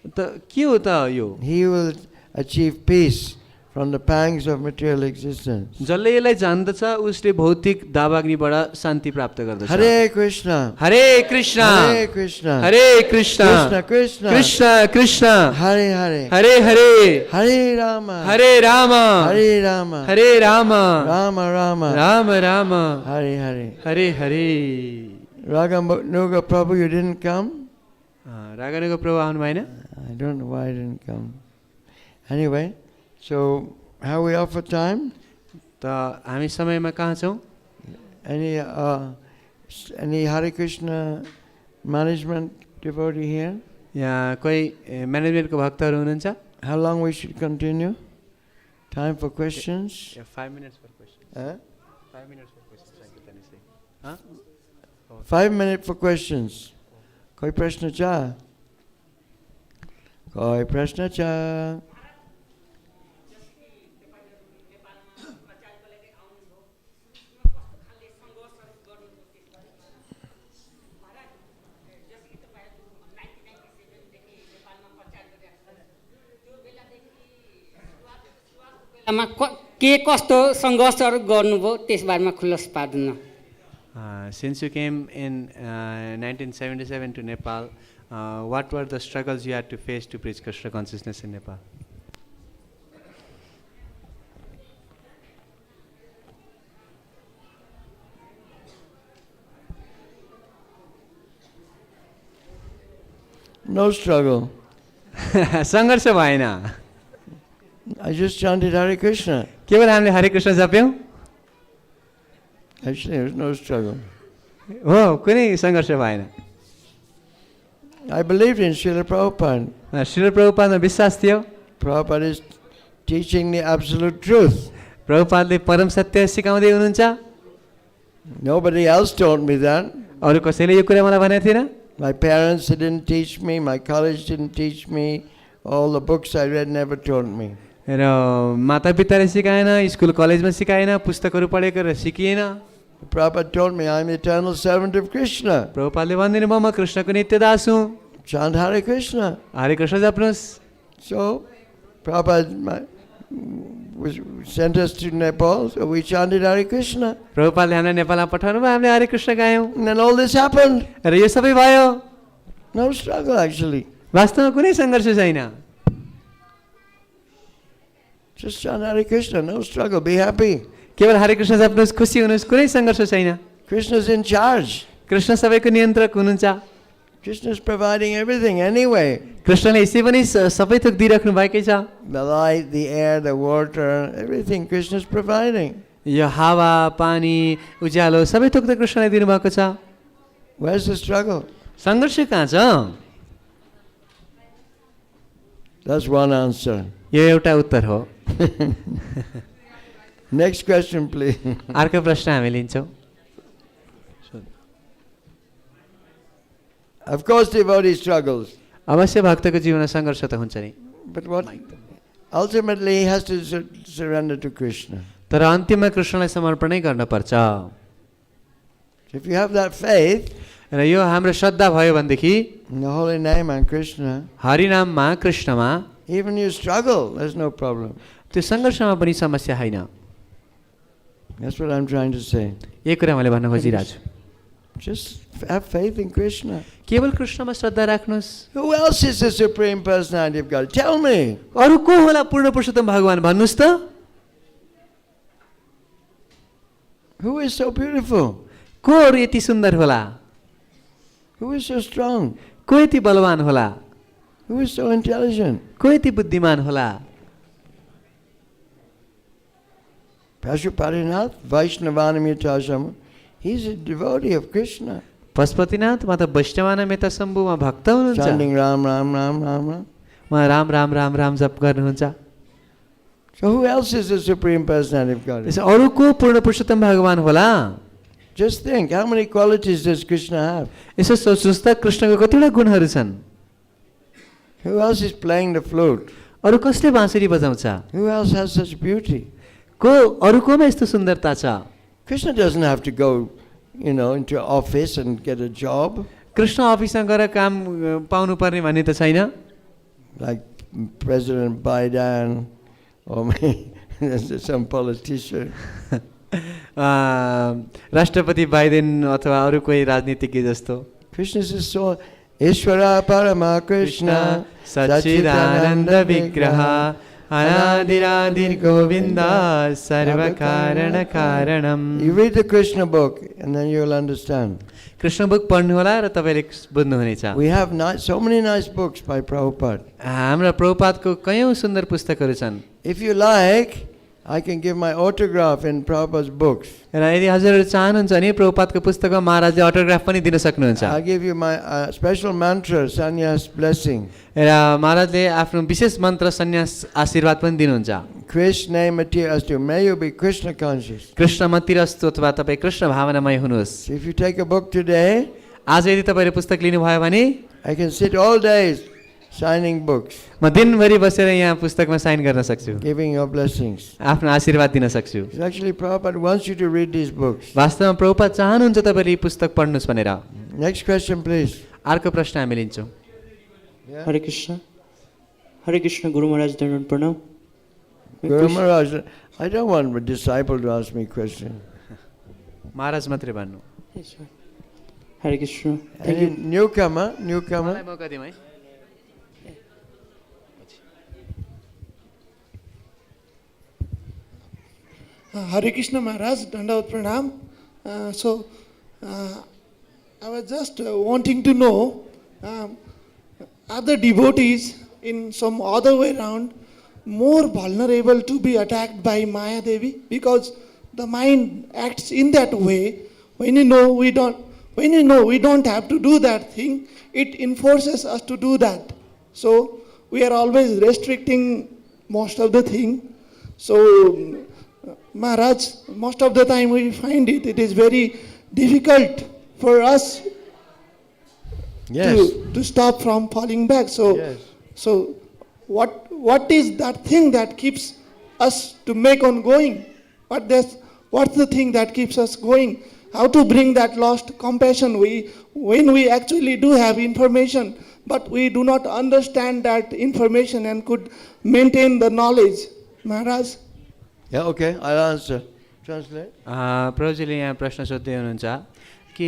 त के हो त यो? he will achieve peace from the pangs of material existence. जसले यसलाई जान्दछ उसले भौतिक दावाग्निबाट शान्ति प्राप्त गर्दछ। Hare Krishna, हरे कृष्ण Hare Krishna, हरे Krishna Krishna Krishna, Krishna Krishna Hare Hare, Hare Hare Hare Rama, हरे राम Hare Rama, हरे Ram Rama Rama, Ram Ram Hare Hare. Hare Hare. Raganuga Prabhu, you didn't come? रागानुको प्रभु आउनु भएन? I don't know why you didn't come. Anyway, so how are we off for time? त हामी समयमा कहाँ छौँ? Any Any Hare Krishna management devotee here? यहाँ कोही म्यानेजमेन्टको भक्तहरू हुनुहुन्छ? How long we should continue? Time for questions? 5 minutes for questions. 5 minutes for questions. 5 minutes for questions. कोई प्रश्न छ? कोई प्रश्न छ? के कस्तो सङ्घर्षहरू गर्नुभयो त्यसबारेमा खुलास पार्दिनु। Since you came in 1977 to Nepal, what were the struggles you had to face to preach Krishna consciousness in Nepal? No struggle. सङ्घर्ष भएन। I just chanted Hare Krishna. केवल हामीले हरे Krishna जप्यौँ। Actually, there was no struggle. हो, कुनै सङ्घर्ष भएन। I believed in Srila Prabhupada. Srila प्रभुपादमा विश्वास थियो। Prabhupada is teaching the absolute truth. प्रभुपादले परम सत्य सिकाउँदै हुनुहुन्छ। Nobody else told me that. अरू कसैले यो कुरा मलाई भनेको थिएन। My parents didn't teach me. My college didn't teach me. All the books I read never told me. र मातापिताले सिकाएन, स्कुल कलेजमा सिकाएन, पुस्तकहरू पढेको र सिकिएन। Prabhupada told me I'm the eternal servant of Krishna. प्रभुपादले भनिदिनु भयो म कृष्णको नित्य दास हुँ। Chant Hare Krishna. हरे Krishna जप्नुहोस्। So Prabhupada sent us to Nepal, so we chanted Hare Krishna. प्रभुपादले हामीलाई नेपालमा पठाउनु भयो, हामीले हरे Krishna गायौँ। And then all this happened. र यो सबै भयो। No struggle actually. वास्तवमा कुनै सङ्घर्ष छैन। Just chant Hare Krishna, no struggle, be happy. केवल हरे कृष्ण जप्नुहोस्, खुसी हुनुहोस्, कुनै सङ्घर्ष छैन। Krishna's in charge. कृष्ण सबैको नियन्त्रक हुनुहुन्छ। Krishna's providing everything anyway. कृष्णले यसै पनि सबै थोक दिइराख्नु भएकै छ। The light, the air, the water, everything Krishna's providing. यो हावा, पानी, उज्यालो सबै थोक त कृष्णले दिनुभएको छ। Where's the struggle? सङ्घर्ष कहाँ छ? That's one answer. यो एउटा उत्तर हो। Next question, please. अर्को प्रश्न हामी लिन्छौँ। Of course, devotee struggles. अवश्य भक्तको जीवनमा सङ्घर्ष त हुन्छ नि। But what? Ultimately, he has to surrender to Krishna. तर अन्तिममा कृष्णलाई समर्पणै गर्नुपर्छ। If you have that faith, र यो हाम्रो श्रद्धा भयो भनेदेखि in the holy name and Krishna, हरिनाममा कृष्णमा even you struggle, there's no problem. त्यो सङ्घर्षमा पनि समस्या होइन। That's what I'm trying to say. यही कुरा मैले भन्न खोजिरहेको छु। Just have faith in Krishna. केवल कृष्णमा श्रद्धा राख्नुहोस्। Who else is the Supreme Personality of God? Tell me. अरू को होला पूर्ण पुरुषोत्तम भगवान भन्नुहोस् त? Who is so beautiful? को अरू यति सुन्दर होला? Who is so strong? को यति बलवान होला? Who is so intelligent? को यति बुद्धिमान होला? Pashupatinath, Vaishnavanamyatasam, he's a devotee of Krishna. Pashupatinath म त वैष्णवान मेता शम्भुमा भक्त हुनुहुन्छ। Chanting Ram, Ram, Ram, Ram, Ram. उहाँ राम राम राम राम जप गर्नुहुन्छ। So who else is the Supreme Personality of God? त्यसो अरू को पूर्ण पुरुषोत्तम भगवान होला? Just think, how many qualities does Krishna have? यसो सोच्नुहोस् त कृष्णको कतिवटा गुणहरू छन्? Who else is playing the flute? अरू कसले बाँसुरी बजाउँछ? Who else has such beauty? को अरू कोमा यस्तो सुन्दरता छ? Krishna doesn't have to go, into office and get a job. Krishna अफिसमा गएर काम पाउनु पर्ने भन्ने त छैन। Like President Biden or maybe some politician. राष्ट्रपति बाइडेन अथवा अरू कोही राजनीतिज्ञ जस्तो। Krishna is so Ishvara Parama Krishna सच्चिदानन्द विग्रह अनादिरादिर गोविन्दा सर्व कारण कारणम। You read the Krishna book and then you'll understand. Krishna book पढ्नु होला र तपाईँले बुझ्नुहुनेछ। We have so many nice books by Prabhupada. हाम्रा प्रभुपादको कयौँ सुन्दर पुस्तकहरू छन्। If you like, I can give my autograph in Prabhupada's books. र यदि हजुरहरू चाहनुहुन्छ भने प्रभुपादको पुस्तकमा महाराजले अटोग्राफ पनि दिन सक्नुहुन्छ। I'll give you my special mantra, sannyas blessing. र महाराजले आफ्नो विशेष मन्त्र सन्यास आशीर्वाद पनि दिनुहुन्छ। Krishna matiyastu, may you be Krishna conscious. Krishna मतिरस्तु अथवा तपाईँ कृष्ण भावनामय हुनुहोस्। So if you take a book today, आज यदि तपाईँले पुस्तक लिनुभयो भने I can sit all days signing books, म दिनभरि बसेर यहाँ पुस्तकमा साइन गर्न सक्छु, giving your blessings. आफ्नो आशीर्वाद दिन सक्छु। So actually Prabhupada wants you to read these books. वास्तवमा प्रभुपाद चाहनुहुन्छ तपाईँले यी पुस्तक पढ्नुहोस् भनेर। Next question please. अर्को प्रश्न हामी लिन्छौँ। Hare Krishna, Guru Maharaj, Dandavat Pranam. Guru Maharaj, I don't want a disciple to ask me question. महाराज मात्रै भन्नु। Yes, sir. Hare Krishna. Thank Any you. newcomer? मलाई मौका दिउँ है। Hare Krishna Maharaj, Dandavat Pranam. I was just wanting to know, are the devotees in some other way around more vulnerable to be attacked by Maya Devi? Because the mind acts in that way. When you know we don't have to do that thing, it enforces us to do that. So we are always restricting most of the thing. So Maharaj, most of the time we find it is very difficult for us Yes. to stop from falling back. So, Yes. so what is that thing that keeps us to make on going? What's the thing that keeps us going? How to bring that lost compassion? When we actually do have information, but we do not understand that information and could maintain the knowledge. Maharaj? Yeah, okay, I'll answer. Translate. प्रभुजीले यहाँ प्रश्न सोध्दै हुनुहुन्छ कि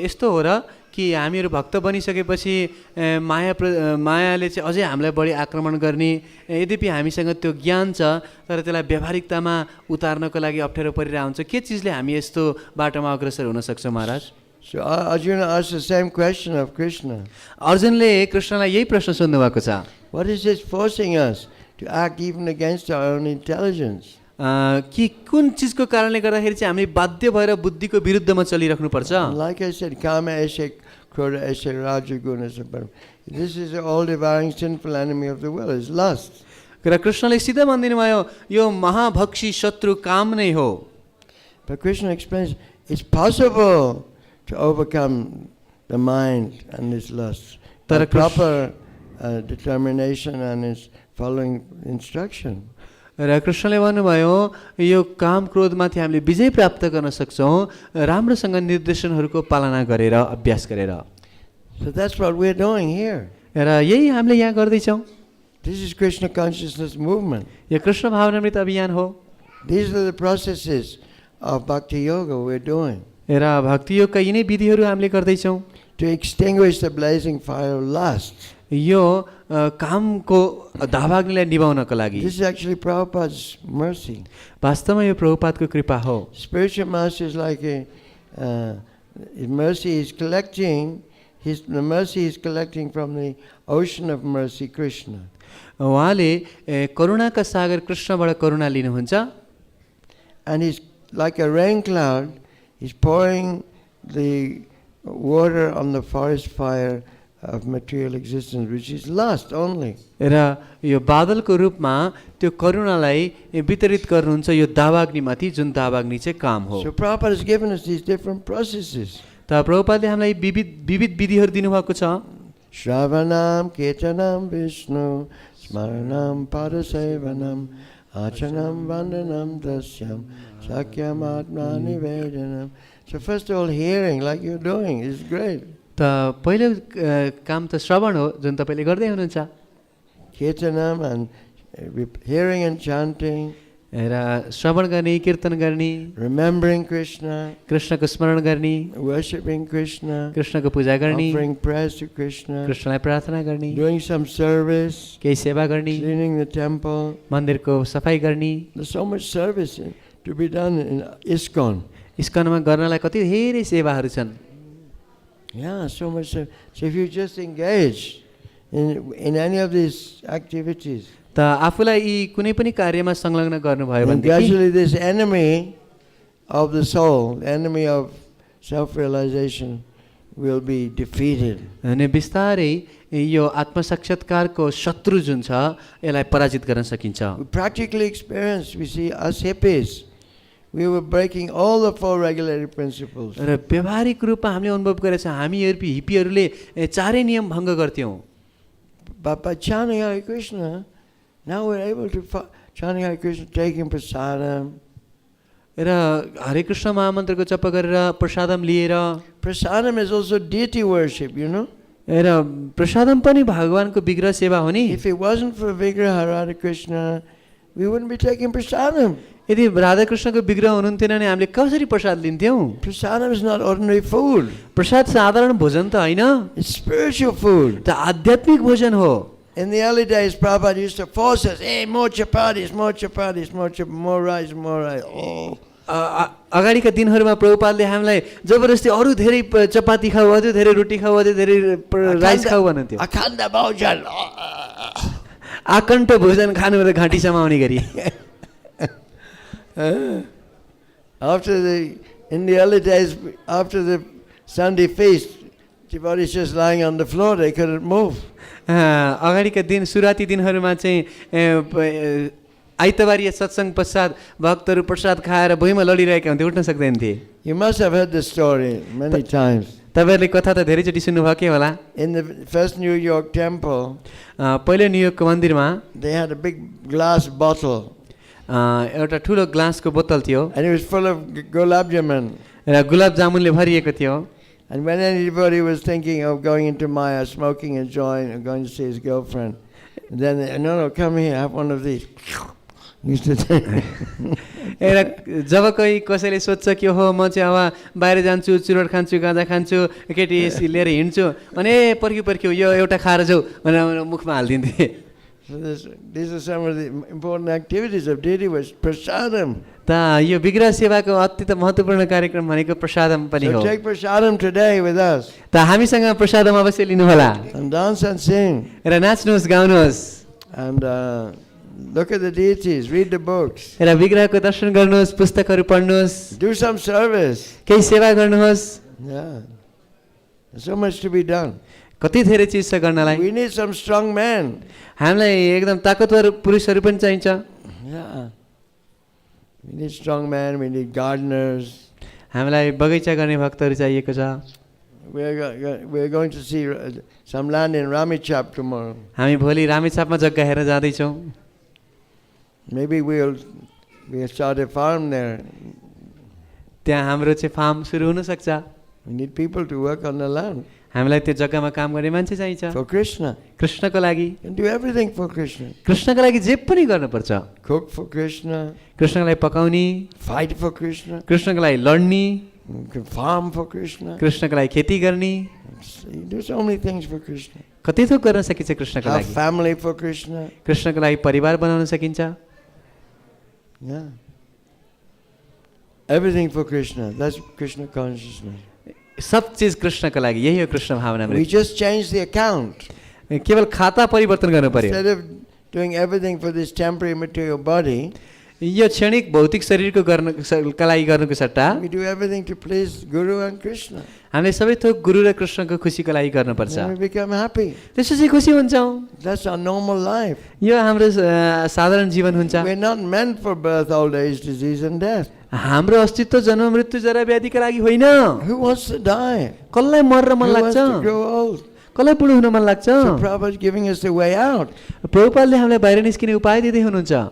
यस्तो हो र कि हामीहरू भक्त बनिसकेपछि मायाले चाहिँ अझै हामीलाई बढी आक्रमण गर्ने, यद्यपि हामीसँग त्यो ज्ञान छ तर त्यसलाई व्यावहारिकतामा उतार्नको लागि अप्ठ्यारो परिरहेको हुन्छ। के चिजले हामी यस्तो बाटोमा अग्रसर हुन सक्छौँ महाराज? So Arjuna asked the same question of Krishna. अर्जुनले कृष्णलाई यही प्रश्न सोध्नु भएको छ। What is this forcing us to act even against our own intelligence? कि कुन चिजको कारणले गर्दाखेरि चाहिँ हामी बाध्य भएर बुद्धिको विरुद्धमा चलिराख्नु पर्छ? Like I said, kama eshe, krodha eshe, raja guna saparam. This is the all-devouring sinful enemy of the will, is lust. र कृष्णले सिधा भनिदिनु भयो यो महाभक्षी शत्रु काम नै हो। But Krishna explains, it's possible to overcome the mind and its lust. Tara By proper determination and its following instruction. र कृष्णले भन्नुभयो यो काम क्रोधमाथि हामीले विजय प्राप्त गर्न सक्छौँ राम्रोसँग निर्देशनहरूको पालना गरेर अभ्यास गरेर। So that's what we're doing here. र यही हामीले यहाँ गर्दैछौँ। This is Krishna consciousness movement. यो कृष्ण भावनामृत अभियान हो। These are the processes of bhakti yoga we're doing. र भक्ति योगका यिनै विधिहरू हामीले गर्दैछौँ। To extinguish the blazing fire of lust. यो कामको दावाग्निलाई निभाउनको लागि। This is actually Prabhupada's mercy. वास्तवमा यो प्रभुपादको कृपा हो। Spiritual master is like his mercy is collecting, the mercy is collecting from the ocean of mercy, Krishna. उहाँले करुणाका सागर कृष्णबाट करुणा लिनुहुन्छ। And he's like a rain cloud, he's pouring the water on the forest fire of material existence, which is lust only. र यो बादलको रूपमा त्यो करुणालाई वितरित गर्नुहुन्छ यो दावाग्निमाथि जुन दावाग्नि चाहिँ काम हो। So Prabhupada has given us these different processes. त प्रभुपादले हामीलाई विविध विधिहरू दिनुभएको छ। Shravanam, Kirtanam, Viṣṇu, Smaranam, Padasevanam, Achanam, Vandanam, Dasyam, Sakyam, Atma, Nivedanam. So first of all, hearing like you're doing is great. त पहिलो काम त श्रवण हो जुन तपाईँले गर्दै हुनुहुन्छ। Kirtanam and hearing and chanting. र श्रवण गर्ने, कीर्तन गर्ने, Remembering Krishna, कृष्णको स्मरण गर्ने, worshipping Krishna, कृष्णको पूजा गर्ने, offering prayers to Krishna, कृष्णलाई प्रार्थना गर्ने, doing some service, केही सेवा गर्ने, cleaning the temple. मन्दिरको सफाई गर्ने। There's so much service to be done in ISKCON. इस्कनमा गर्नलाई कति धेरै सेवाहरू छन्। Yeah, so much. So if you just engage in any of these activities, त आफूलाई यी कुनै पनि कार्यमा संलग्न गर्नुभयो And भनेदेखि gradually this enemy of the soul, the enemy of self-realization will be defeated. अनि बिस्तारै यो आत्मसाक्षात्कारको शत्रु जुन छ यसलाई पराजित गर्न सकिन्छ. We practically experienced, we see us hippies, we were breaking all the four regulatory principles. र व्यवहारिक रूपमा हामीले अनुभव गरेछ हामी हिप्पीहरूले चारै नियम भङ्ग गर्थ्यौँ. But by chanting Hare Krishna, now we're able to chanting Hare Krishna, taking prasadam. र हरे कृष्ण महामन्त्रको जप गरेर प्रसादम लिएर. Prasadam is also deity worship, you know. र प्रसादम पनि भगवानको विग्रह सेवा हो नि. If it wasn't for Vigraha Radha Krishna, we wouldn't be taking prasadam. यदि राधा कृष्णको विग्रह हुनुहुन्थेन भने हामीले कसरी Prasad लिन्थ्यौँ? Prasadam is not ordinary food. Prasad साधारण भोजन त होइन, It's spiritual food. त आध्यात्मिक भोजन हो. In the early days, Prabhupada used to force us, hey, more chapatis, more chapatis, more rice, more rice. Oh. अगाडिका दिनहरूमा प्रभुपादले हामीलाई जबरजस्ती अरू धेरै चपाती खाऊ, अझै धेरै रोटी खाऊ, अझै धेरै राइस खाऊ भन्नुहुन्थ्यो. Akhanda bhojan. आकण्ठ भोजन खानु त घाँटी समाउने गरी. In the early days, after the Sunday feast, devotees just lying on the floor, they couldn't move. अगाडिका दिन सुरुवाती दिनहरूमा चाहिँ आइतबारीय सत्सङ्ग पश्चात भक्तहरू प्रसाद खाएर भुइँमा लडिरहेका हुन्थे, उठ्न सक्दैन थिए. You must have heard this story many times. तपाईँहरूले कथा त धेरैचोटि सुन्नुभयो के होला. In the first New York temple, पहिलो न्युयोर्कको मन्दिरमा they had a big glass bottle, एउटा ठुलो ग्लासको बोतल थियो and it was full of gulab jamun. र गुलाब जामुनले भरिएको थियो. And when anybody was thinking of going into Maya, smoking, enjoying, and going to see his girlfriend, then they, no, come here, have one of these. Used to say. जब कोही कसैले सोध्छ कि हो म चाहिँ अब बाहिर जान्छु, चुरोट खान्छु, गाँजा खान्छु, केटी लिएर हिँड्छु अनि पर्खियो यो एउटा खाएर जाऊ भनेर मुखमा हालिदिन्थे. So these are some of the important activities of deity worship. Prasadam. त यो विग्रह सेवाको अत्यन्त महत्त्वपूर्ण कार्यक्रम भनेको प्रसादम पनि हो. So take prasadam today with us. त हामीसँग प्रसादम अवश्य लिनुहोला. And dance and sing. र नाच्नुहोस्, गाउनुहोस्. And look at the deities, read the books. र विग्रहको दर्शन गर्नुहोस्, पुस्तकहरू पढ्नुहोस्. Do some service. केही सेवा गर्नुहोस्. Yeah. There's so much to be done. कति धेरै चिज छ गर्नलाई. We need some strong men. हामीलाई एकदम ताकतवर पुरुषहरू पनि चाहिन्छ. Yeah. We need strong men, we need gardeners. हामीलाई बगैँचा गर्ने भक्तहरू चाहिएको छ. We're going to see some land in Ramichap tomorrow. हामी भोलि रामेछापमा जग्गा हेर्न जाँदैछौँ. Maybe we'll start a farm there. त्यहाँ हाम्रो चाहिँ फार्म सुरु हुन सक्छ. We need people to work on the land. हामीलाई त्यो जग्गामा काम गर्ने मान्छे चाहिन्छ. For Krishna. कृष्णको लागि. You can do everything for Krishna. कृष्णको लागि जे पनि गर्नुपर्छ. Cook for Krishna. कृष्णको लागि पकाउने. Fight for Krishna. कृष्णको लागि लड्ने. You can farm for Krishna. कृष्णको लागि खेती गर्ने. You do so many things for Krishna. कति थोक गर्न सकिन्छ कृष्णको Have लागि. family for Krishna. कृष्णको लागि परिवार बनाउन सकिन्छ. Yeah. Everything for Krishna. That's Krishna consciousness. सब चीज कृष्णको लागि, यही हो कृष्ण भावना. We just change the account. केवल खाता परिवर्तन गर्नु पर्यो. Instead of doing everything for this temporary material body, यो क्षणिक भौतिक शरीरको गर्नका लागि गर्नुको सट्टा we do everything to please Guru and Krishna. हामीले सबै थोक गुरु र कृष्णको खुसीको लागि गर्नुपर्छ. Then we become happy. त्यसपछि खुसी हुन्छौँ. That's our normal life. यो हाम्रो साधारण जीवन हुन्छ. We're not meant for birth, old age, disease and death. हाम्रो अस्तित्व जन्म मृत्यु जरा व्याधिका लागि होइन. Who wants to die? कसलाई मर्न मन Who wants to लाग्छ? grow old? कसलाई बुढो हुन मन लाग्छ? So Prabhupada is giving us the way out. प्रभुपादले हामीलाई बाहिर निस्किने उपाय दिँदै हुनुहुन्छ.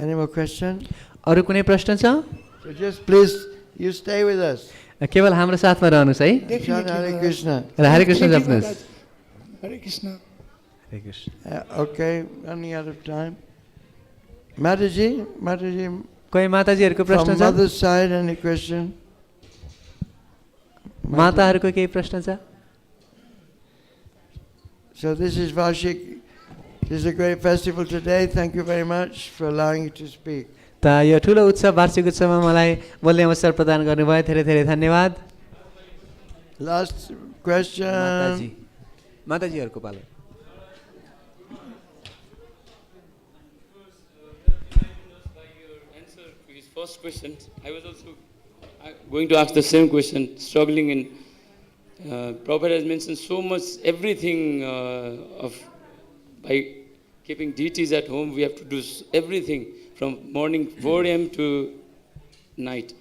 Any more questions? अरू कुनै प्रश्न छ? So just please, you stay with us. केवल हाम्रो साथमा रहनुहोस् है. Chant Hare Krishna. र हरे कृष्ण जप्नुहोस्. Hare Krishna. हरे Krishna. Okay, running out of time. Mataji, कोही माताजीहरूको प्रश्न from छ? mother's side, any question? माताहरूको केही प्रश्न छ? So this is Vashik. This is a great festival today. Thank you very much for allowing you to speak. त यो ठुलो उत्सव वार्षिक उत्सवमा मलाई बोल्ने अवसर प्रदान गर्नुभयो, धेरै धेरै धन्यवाद. Last question. माताजीहरूको पालो. first question. I was also going to ask the same question, struggling in. Prabhupada has mentioned so much, everything by keeping deities at home, we have to do everything from morning 4 a.m. to night.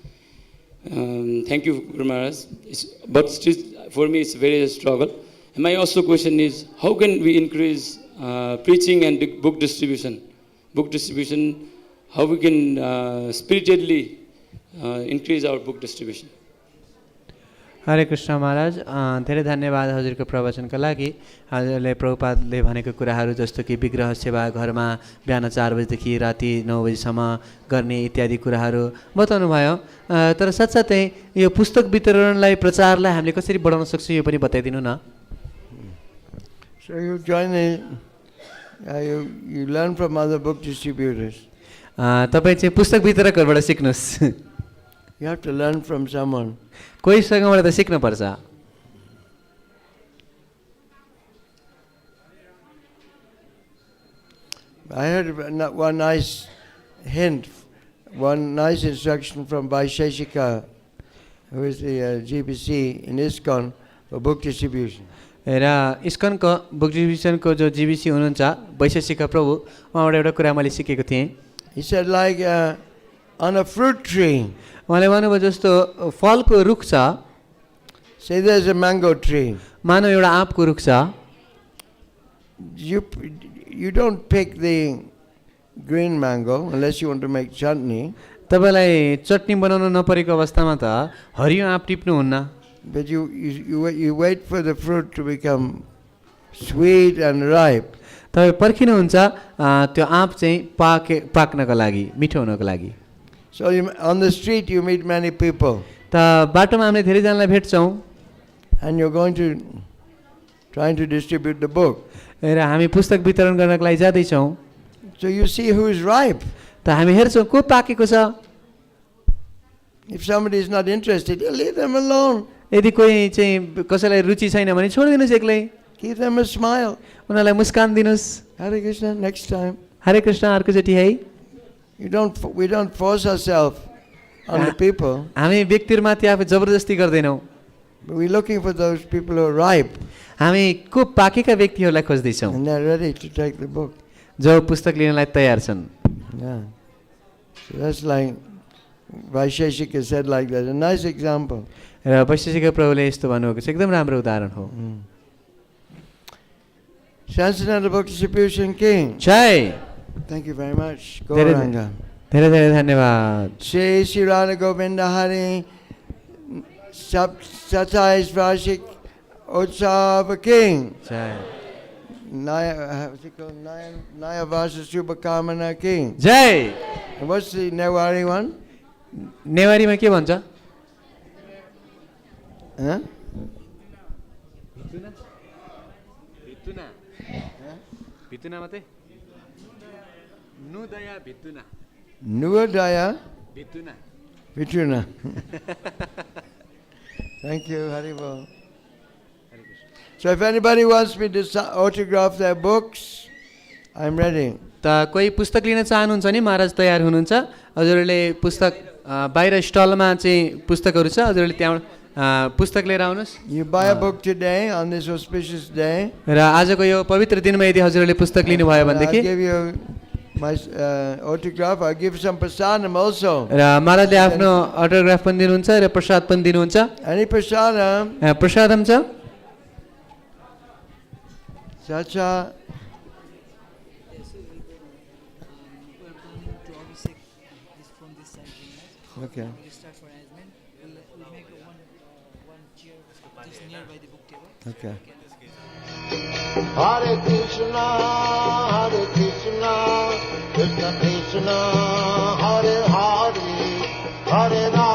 Thank you, Guru Maharaj. But still, for me, it's very struggle. And my also question is, how can we increase preaching and book distribution? Book distribution, how we can spiritually increase our book distribution? हरे कृष्ण महाराज धेरै धन्यवाद हजुरको प्रवचनका लागि। हजुरले प्रभुपादले भनेको कुराहरू जस्तो कि विग्रह सेवा घरमा बिहान 4 बजेदेखि राति 9 बजीसम्म गर्ने इत्यादि कुराहरू बताउनु भयो। तर साथसाथै यो पुस्तक वितरणलाई प्रचारलाई हामीले कसरी बढाउन सक्छौँ यो पनि बताइदिनु न। So you join you learn from other book distributors. तपाईँ चाहिँ पुस्तक वितरकहरूबाट सिक्नुहोस्। You have to learn from someone. कोहीसँगबाट त सिक्नुपर्छ। I heard one nice hint, one nice instruction from Vaisheshika, who is the GBC in ISKCON for book distribution. र इस्कनको book डिस्ट्रिब्युसनको जो GBC हुनुहुन्छ वैशेषिक प्रभु, उहाँबाट एउटा कुरा मैले सिकेको थिएँ। He said like on a fruit tree. उहाँले भन्नुभयो जस्तो फलको रुख छ, Say there's a mango tree. मानव एउटा आँपको रुख छ, You don't pick the green mango unless you want to make chutney. तपाईँलाई चटनी बनाउन नपरेको अवस्थामा त हरियो आँप टिप्नुहुन्न। But you wait for the fruit to become sweet and ripe. तपाईँ पर्खिनुहुन्छ त्यो आँप चाहिँ पाक्नको लागि, मिठो हुनको लागि। So on the street you meet many people. त बाटोमा हामीले धेरैजनालाई भेट्छौँ And you're trying to distribute the book. र हामी पुस्तक वितरण गर्नको लागि जाँदैछौँ। So you see who is ripe. त हामी हेर्छौँ को पाकेको छ। If somebody is not interested, you leave them alone. यदि कोही चाहिँ कसैलाई रुचि छैन भने छोडिदिनुहोस् एक्लै। Give them a smile. उनीहरूलाई मुस्कान दिनुहोस्। Hare Krishna, next time. हरे कृष्ण, अर्कोचोटि है। We don't force ourselves on the people. हामी व्यक्तिहरूमाथि आफै जबरजस्ती गर्दैनौँ। But we're looking for those people who are ripe. हामी को पाकेका व्यक्तिहरूलाई खोज्दैछौँ And they're ready to take the book. जो पुस्तक लिनलाई तयार छन्। Yeah. So that's like Vaisheshika said like that. A nice example. र वैशेषिक प्रभुले यस्तो भन्नुभएको छ, एकदम राम्रो उदाहरण हो। Transcendental Book Distribution King. Jay. Thank you very much. धेरै Gauranga. धेरै धन्यवाद। Shri Radha Govinda Hari Satais Vashik Utsav King. Jay. Naya Vasa Subhakamana King. Jay. And what's the Newari one? नेवारीमा के भन्छ? Huh? भितुना मात्रै? नुदया भितुना। Nuadaya भितुना। Vituna. Thank you, Haribol. So if anybody wants me to autograph their books, I'm ready. त कोही पुस्तक लिन चाहनुहुन्छ नि महाराज तयार हुनुहुन्छ। हजुरहरूले पुस्तक बाहिर स्टलमा चाहिँ पुस्तकहरू छ, हजुरहरूले त्यहाँबाट पुस्तक लिएर आउनुहोस्। You buy a book today on this auspicious day. र आजको यो पवित्र दिनमा यदि हजुरहरूले पुस्तक लिनुभयो I'll भनेदेखि give you my autograph. I'll give some prasadam also. र महाराजले आफ्नो अटोग्राफ पनि दिनुहुन्छ र प्रसाद पनि दिनुहुन्छ। Any prasadam? प्रसादम छ? Sacha. Okay. Okay. Hare Krishna, Krishna Krishna, Hare Hare, Hare Rama.